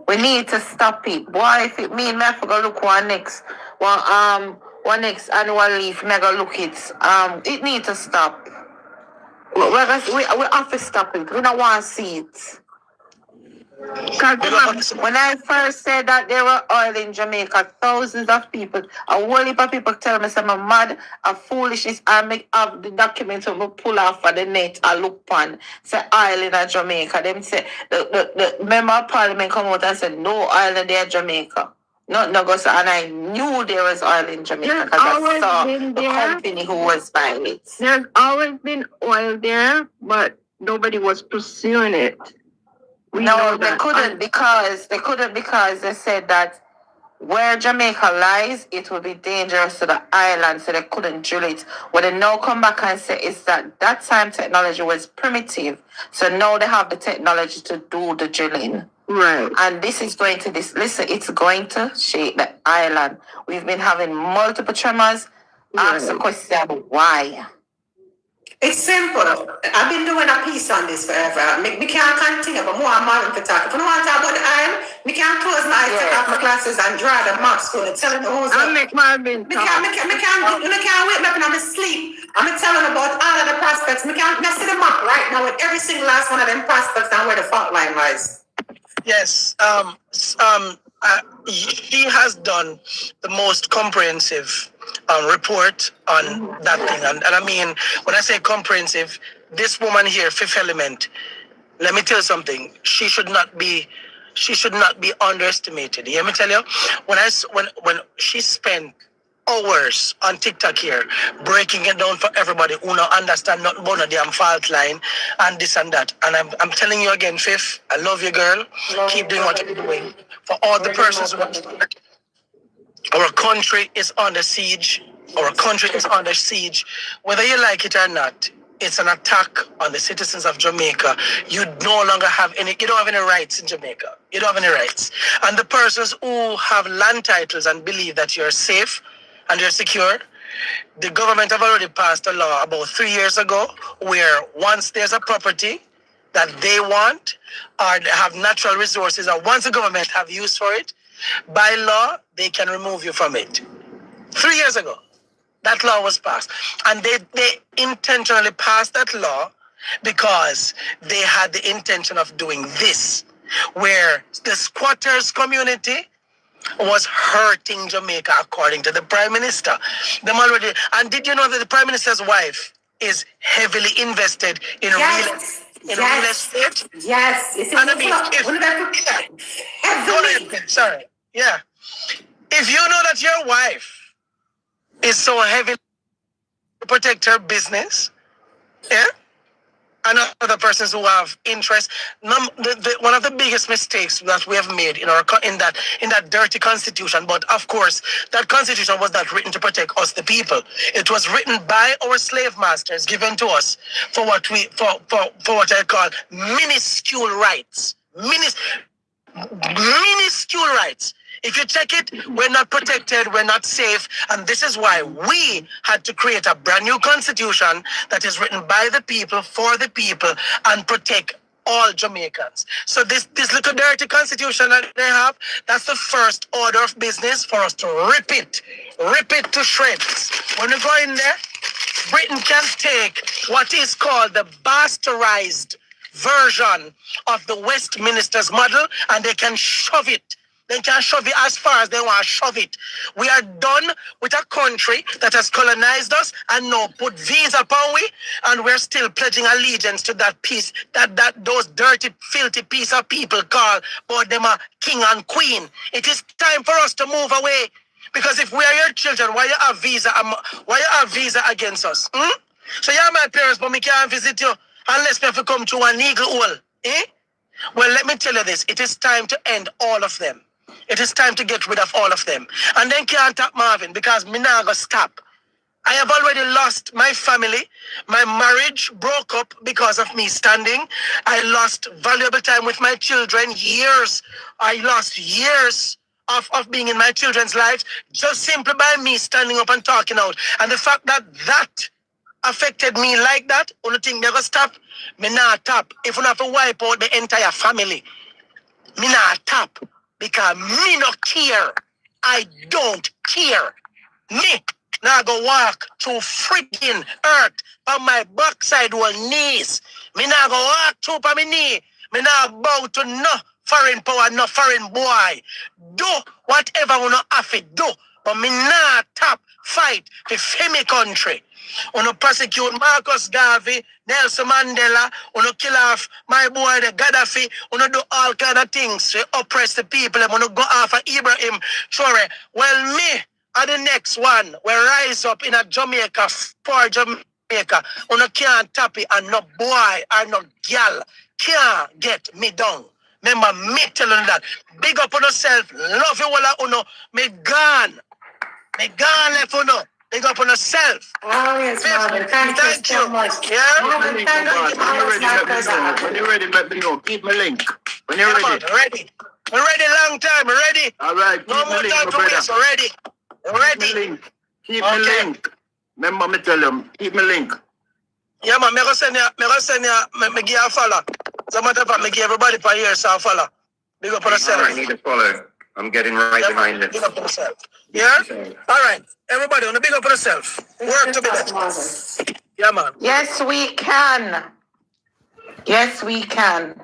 We need to stop it. Boy, if it means I forgot to look one next annual leave, I go look it. It needs to stop. We have to stop it. We don't want to see it. When I first said that there were oil in Jamaica, thousands of people, a whole heap of people tell me I'm mad, a foolishness. I make up the documents and pull off of the net, I look on, say oil in Jamaica. Them say the member of parliament come out and said no oil in there Jamaica. And I knew there was oil in Jamaica because I saw the company who was buying it. There's always been oil there, but nobody was pursuing it. No, they couldn't because they said that where Jamaica lies, it will be dangerous to the island, so they couldn't drill it. What they now come back and say is that time technology was primitive, so now they have the technology to do the drilling. Right. And this is going to it's going to shake the island. We've been having multiple tremors. Right. Ask the question, why? It's simple. I've been doing a piece on this forever. Me can't continue, but more I'm Marvin to talk. If I don't want to talk about the island, me can't close my eyes, take off my glasses, and draw the map school and tell them the whole I'll make Marvin talk. Me can't wake me up and I'm asleep. I'm telling about all of the prospects. Me can't see the map right now with every single last one of them prospects and where the fault line lies. Yes. She has done the most comprehensive report on that thing. And I mean, when I say comprehensive, this woman here, Fifth Element, let me tell you something. She should not be underestimated. You hear me tell you? When she spent hours on TikTok here, breaking it down for everybody who don't understand not about the damn fault line and this and that. And I'm telling you again, Fifth, I love you, girl. Keep doing what you're doing. For all the persons who understand, our country is under siege. Our country is under siege. Whether you like it or not, it's an attack on the citizens of Jamaica. You don't have any rights in Jamaica. You don't have any rights. And the persons who have land titles and believe that you're safe and you're secure, the government have already passed a law about 3 years ago where once there's a property that they want or they have natural resources, or once the government have use for it, by law, they can remove you from it. 3 years ago, that law was passed. And they intentionally passed that law because they had the intention of doing this, where the squatters community was hurting Jamaica, according to the Prime Minister. And did you know that the Prime Minister's wife is heavily invested in real estate? Yes. And I mean, sorry. Yeah. If you know that your wife is so heavily to protect her business, yeah, and other persons who have interest. One of the biggest mistakes that we have made in that dirty constitution, but of course that constitution was not written to protect us, the people. It was written by our slave masters, given to us for what I call minuscule rights. Minuscule rights. If you check it, we're not protected, we're not safe, and this is why we had to create a brand new constitution that is written by the people, for the people, and protect all Jamaicans. So this little dirty constitution that they have, that's the first order of business for us to rip it to shreds. When we go in there, Britain can take what is called the bastardized version of the Westminster's model, and they can shove it. They can shove it as far as they want to shove it. We are done with a country that has colonized us and now put visa upon we, and we're still pledging allegiance to that piece, those dirty, filthy piece of people called about them a king and queen. It is time for us to move away. Because if we are your children, why you have visa against us? So you're my parents, but me can't visit you unless we have to come to an eagle hole. Well, let me tell you this. It is time to end all of them. It is time to get rid of all of them. And then can't tap Marvin, because me not gonna stop. I have already lost my family. My marriage broke up because of me standing. I lost valuable time with my children, years. I lost years of being in my children's lives just simply by me standing up and talking out. And the fact that affected me like that, only thing never stop, me not tap. If we have to wipe out the entire family, me not tap. Because me not care. I don't care. Me now go walk through friggin' earth on my backside or knees. Me now go walk through on my knee. Me now bow to no foreign power, no foreign boy. Do whatever we not have to do. But me not tap fight for me country. Uno prosecute Marcus Garvey, Nelson Mandela, uno kill off my boy the Gaddafi, uno do all kind of things to oppress the people, uno go after Ibrahim Traore. Well, me are the next one will rise up in a Jamaica, for Jamaica. Uno can't tap it, and no boy or no girl can't get me down. Remember me telling you that. Big up on yourself, love you all uno, me gone left uno. Big up on yourself. Oh, yes, Marvin. Thank you so much. Yeah? Marvin, thank you. When you're ready, let me know. Keep my link. When you're ready. Ready. We're ready, long time. We're ready. All right. No more time to waste. We're ready. Ready. Keep my link. Remember me tell you, keep my link. Yeah, man. Me go send you, me give you a follow. As a matter of fact, me give everybody per year so a follow. Big up on yourself. I need to follow. I'm getting right behind it. Big up on yourself. Yeah? All right. Everybody, on the big up on yourself. Work to be there. Yeah, man. Yes, we can. Yes, we can.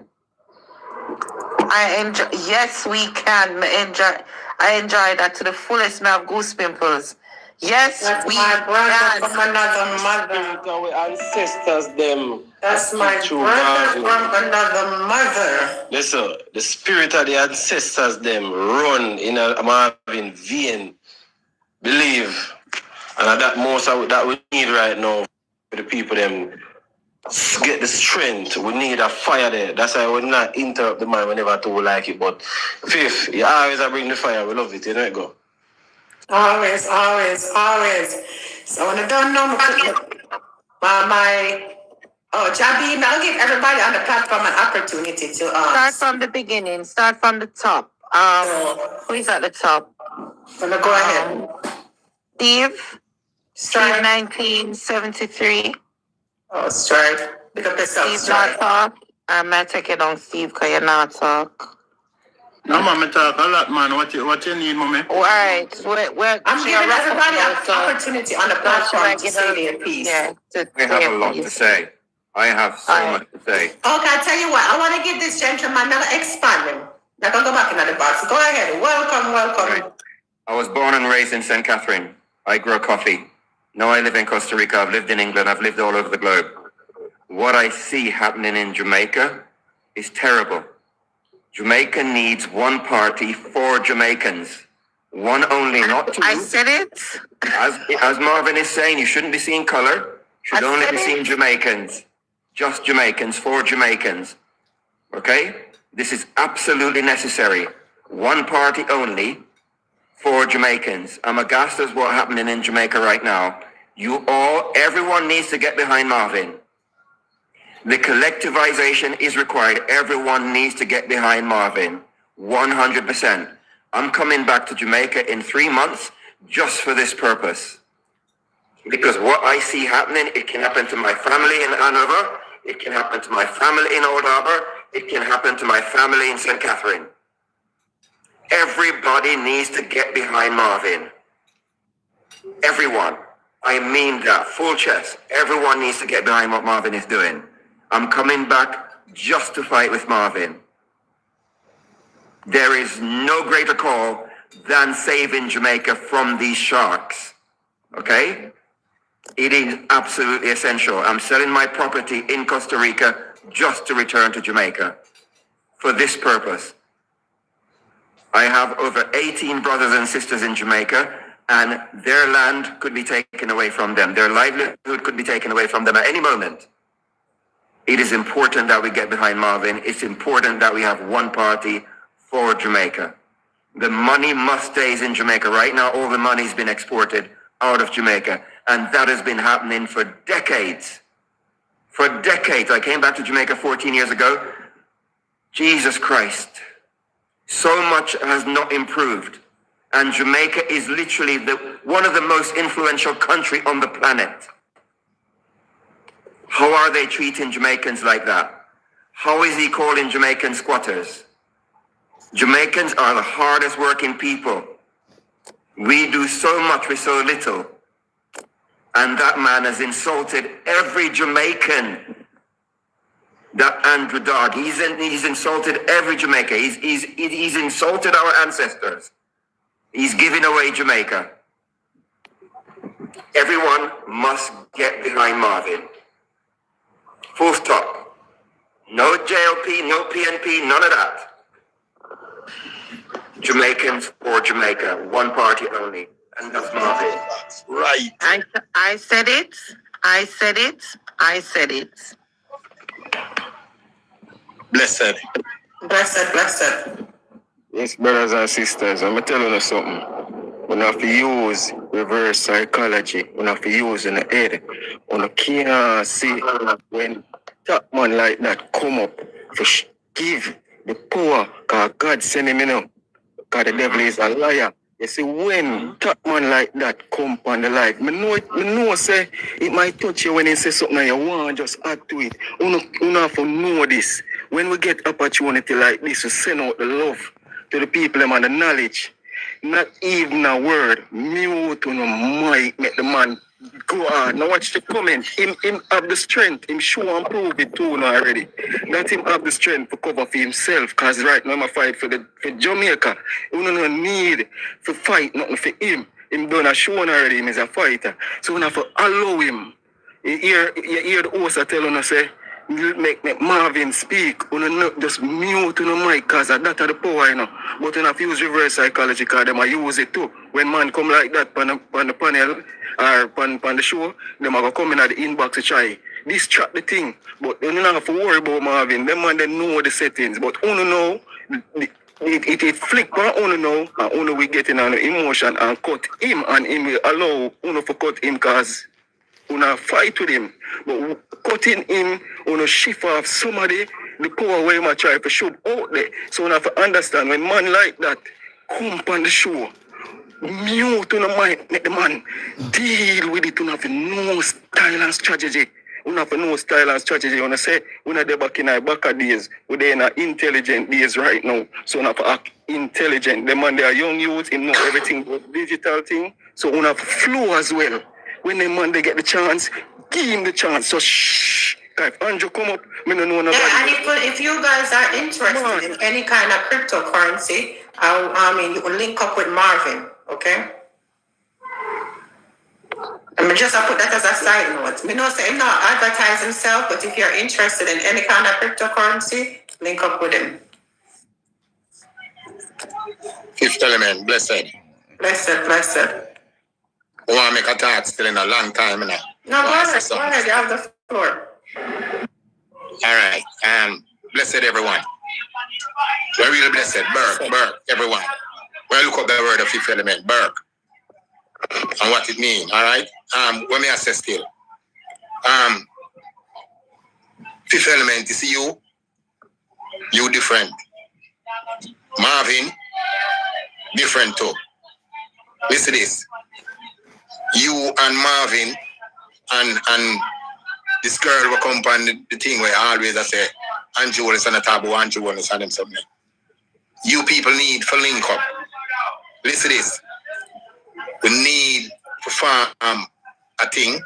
Yes, we can. I enjoy that to the fullest. Me have goose pimples. Yes, That's we my brother can. from another mother. Our ancestors, them. That's my brother from another mother. Listen, the spirit of the ancestors, them run in a Marvin vein. Believe. And that most of that we need right now for the people, them get the strength. We need a fire there. That's why we not interrupt the man whenever I we like it. But fifth, you always bring the fire. We love it. You know it go. Always. So when I don't know Jabi, I'll give everybody on the platform an opportunity to Start from the beginning. Start from the top. Who is at the top? Gonna go ahead. Steve. Steve 1973. Oh, Strike. Pick up yourself, Steve Strike. not talk. I'm not taking on Steve because you're not talk. No, mommy, talk a lot, man. What you need, mommy? All right. I'm giving everybody an opportunity on the platform to say their piece. Yeah, We have a lot to say. I have so much to say. Okay, I tell you what, I want to give this gentleman another expanding. Now go back into the box. Go ahead. Welcome. Right. I was born and raised in St. Catherine. I grow coffee. Now I live in Costa Rica. I've lived in England. I've lived all over the globe. What I see happening in Jamaica is terrible. Jamaica needs one party for Jamaicans. One only, not two. I said it. As Marvin is saying, you shouldn't be seeing color. Should I only said be it. seeing Jamaicans. Just Jamaicans, for Jamaicans. Okay? This is absolutely necessary. One party only for Jamaicans. I'm aghast at what's happening in Jamaica right now. Everyone needs to get behind Marvin. The collectivization is required. Everyone needs to get behind Marvin. 100%. I'm coming back to Jamaica in 3 months just for this purpose. Because what I see happening, it can happen to my family in Hanover, it can happen to my family in Old Harbour, it can happen to my family in St. Catherine. Everybody needs to get behind Marvin. Everyone. I mean that, full chest. Everyone needs to get behind what Marvin is doing. I'm coming back just to fight with Marvin. There is no greater call than saving Jamaica from these sharks. Okay? It is absolutely essential. I'm selling my property in Costa Rica just to return to Jamaica for this purpose. I have over 18 brothers and sisters in Jamaica, and their land could be taken away from them. Their livelihood could be taken away from them at any moment. It is important that we get behind Marvin. It's important that we have one party for Jamaica. The money must stay in Jamaica. Right now, all the money's been exported out of Jamaica, and that has been happening for decades. For decades. I came back to Jamaica 14 years ago. Jesus Christ. So much has not improved. And Jamaica is literally one of the most influential countries on the planet. How are they treating Jamaicans like that? How is he calling Jamaicans squatters? Jamaicans are the hardest working people. We do so much with so little. And that man has insulted every Jamaican. That Andrew Dog, he's insulted every Jamaica. He's insulted our ancestors. He's giving away Jamaica. Everyone must get behind Marvin. Full stop. No JLP, no PNP, none of that. Jamaicans for Jamaica, one party only, and that's Marvin. Right. I said it. I said it. I said it. Blessed. Blessed, blessed. Yes, brothers and sisters, I'm telling you something. We have to use reverse psychology. We have to use in the head. We can't see when that man like that come up to give the power, because God send him, because the devil is a liar. You see, when that man like that come on the life, me know say it might touch you when he say something and you want to just add to it. You have to know this. When we get opportunity like this, we send out the love to the people and the knowledge. Not even a word. Mute on the mic, make the man go on. Now watch the comment. Him have the strength. Him show and prove it too now already. That him have the strength to cover for himself. Because right now I'm a fight for Jamaica. You don't need to fight nothing for him. Him done a show already. Him is a fighter. So we have to allow him. You hear the host telling us say, make Marvin speak. You not just mute on the mic because that's the power, But you have to use reverse psychology because they might use it too. When man come like that on the panel or on the show, they might come in at the inbox to try distract the thing. But you don't have to worry about Marvin. Them man, they know the settings. But you know, it flick on you know, and you we get in on the emotion and cut him, and him will allow you to cut him because you fight with him. But cutting him, shift off somebody, the power where you try to show out there. So you have to understand when man like that come on the show, mute on the mind, let the man deal with it. You have to know style and strategy. You have to know style and strategy. You say, we're not back in our back days. We're in our intelligent days right now. So you have to act intelligent. The man, they are young youth, you know everything but digital thing. So you have to flow as well. When the man, they get the chance, give him the chance. So shh. If Andrew come up, me don't know nobody. Yeah, and if you guys are interested in any kind of cryptocurrency, you can link up with Marvin, okay? I mean, just I put that as a side note. Me know say him not advertise himself, but if you're interested in any kind of cryptocurrency, link up with him. Fifth element, blessed. Blessed. I want to make a talk still in a long time now. No, go ahead, you have the floor. All right. Blessed everyone. We're really blessed. Burke, everyone. Well, look up the word of fifth element, Burke. And what it means, all right? What may I say still? Fifth element is you. You different. Marvin, different too. Listen to this. You and Marvin and this girl will come on the thing where I always say, Andrew is on the taboo, Andrew is on them something. You people need for link up. Listen to this. We need to farm a thing,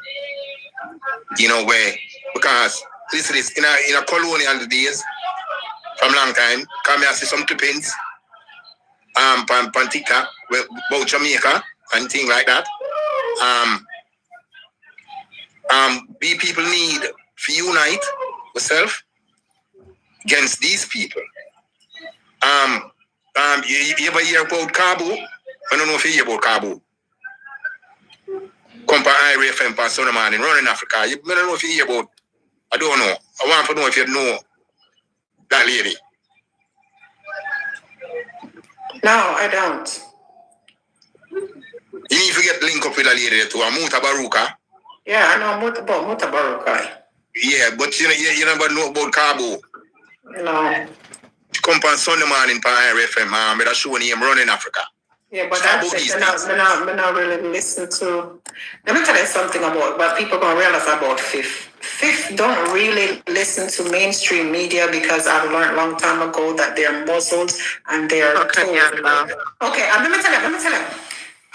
where, because, listen to this, in a colonial days, from long time, come here see some clippings, TikTok, about Jamaica, and things like that. We people need to unite ourselves against these people. You ever hear about Clabba? I don't know if you hear about Clabba. Come to Ira FM for Sunday morning, running Africa. I don't know if you hear about. I don't know. I want to know if you know that lady. No, I don't. You need to get linked up with a lady too, Muta Baruka. Yeah, I know Muta Baruka. Yeah, but you never know about Clabba. No. Come on Sunday morning for Ira FM. I'm showing him running Africa. Yeah, but that's it. I not really listen to. Let me tell you something about what people gonna realize about Fifth. Fifth don't really listen to mainstream media because I've learned a long time ago that they're muzzled and they're Okay, let me tell you.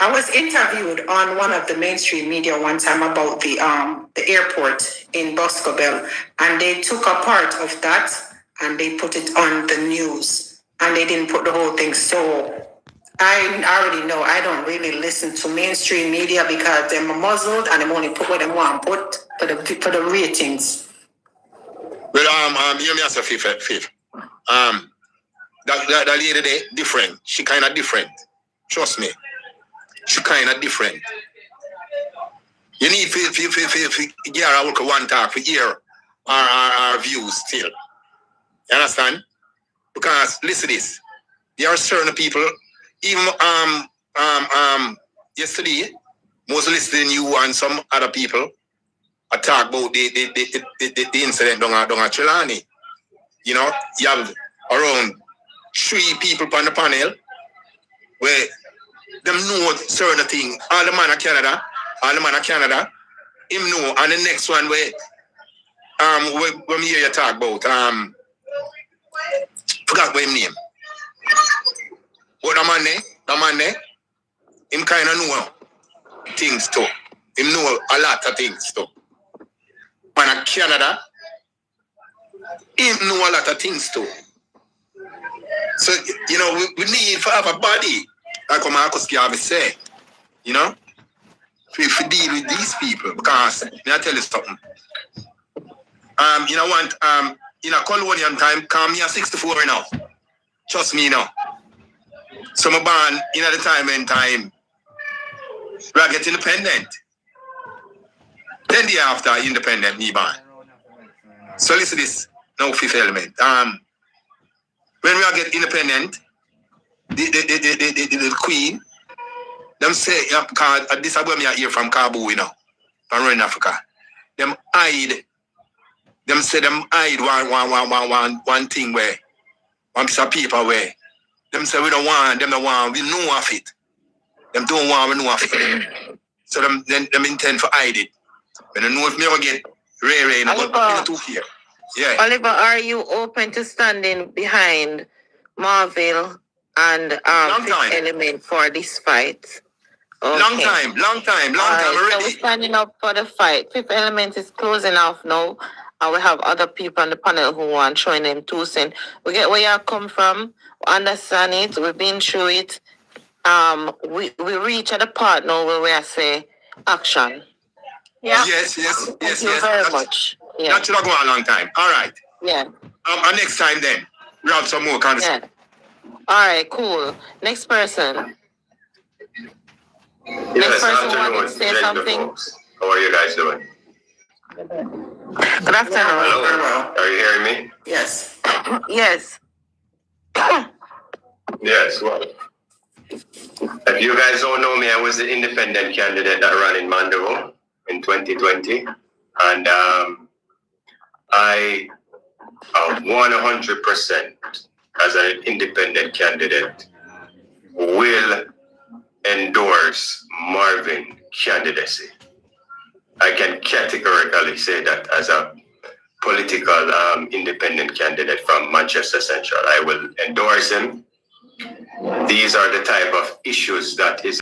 I was interviewed on one of the mainstream media one time about the airport in Boscobel, and they took a part of that and they put it on the news, and they didn't put the whole thing. So I already know I don't really listen to mainstream media because they're muzzled and they only put what they want put for the ratings. Well, you may say Fifth. That lady there different. She kind of different. Trust me. She kind of different. You need to get her work one talk for hear our views still. You understand? Because listen to this. There are certain people. Even yesterday, most listening you and some other people talk about the incident down at Trelawney. You have around 3 people on the panel where them know certain thing. All the man of Canada, him know. And the next one where when we hear you talk about forgot what his name. But the man there, him kind of know things too. Him know a lot of things too. Man of Canada, him know a lot of things too. So, we need to have a body, like Marcus Garvey say, to deal with these people. Because, may I tell you something? In a colonial time, come here 64 now. Trust me now. So I'm born in the time we are getting independent. 10 days after independent, me born. So listen to this, now Fifth element. When we are get independent, the Queen, them say, because this is where me here from Clabba, from running Africa. Them hide one thing where, one piece of paper where, them say we don't want, we know of it. Them don't want, we know of it. So them intend to hide it. But I know if me ever get Ray, but too fear. Yeah. Oliver, are you open to standing behind Marvin and Fifth Element for this fight? Okay. Long time. Already. So we're standing up for the fight. Fifth Element is closing off now. And we have other people on the panel who want showing them 2 cents. We get where you come from, we understand it, we've been through it. We reach at the part now where we say action. Yeah. Yes. Thank you very much. Yeah. That should have gone a long time. All right. Yeah. And next time then, we have some more conversation. Yeah. All right, cool. Next person. Next person wanted to say something. How are you guys doing? Good afternoon. Hello. Are you hearing me? Yes. Yes. Yes. Well, if you guys don't know me, I was the independent candidate that ran in Mandeville in 2020, and I 100% as an independent candidate will endorse Marvin candidacy. I can categorically say that as a political independent candidate from Manchester Central. I will endorse him. These are the type of issues that is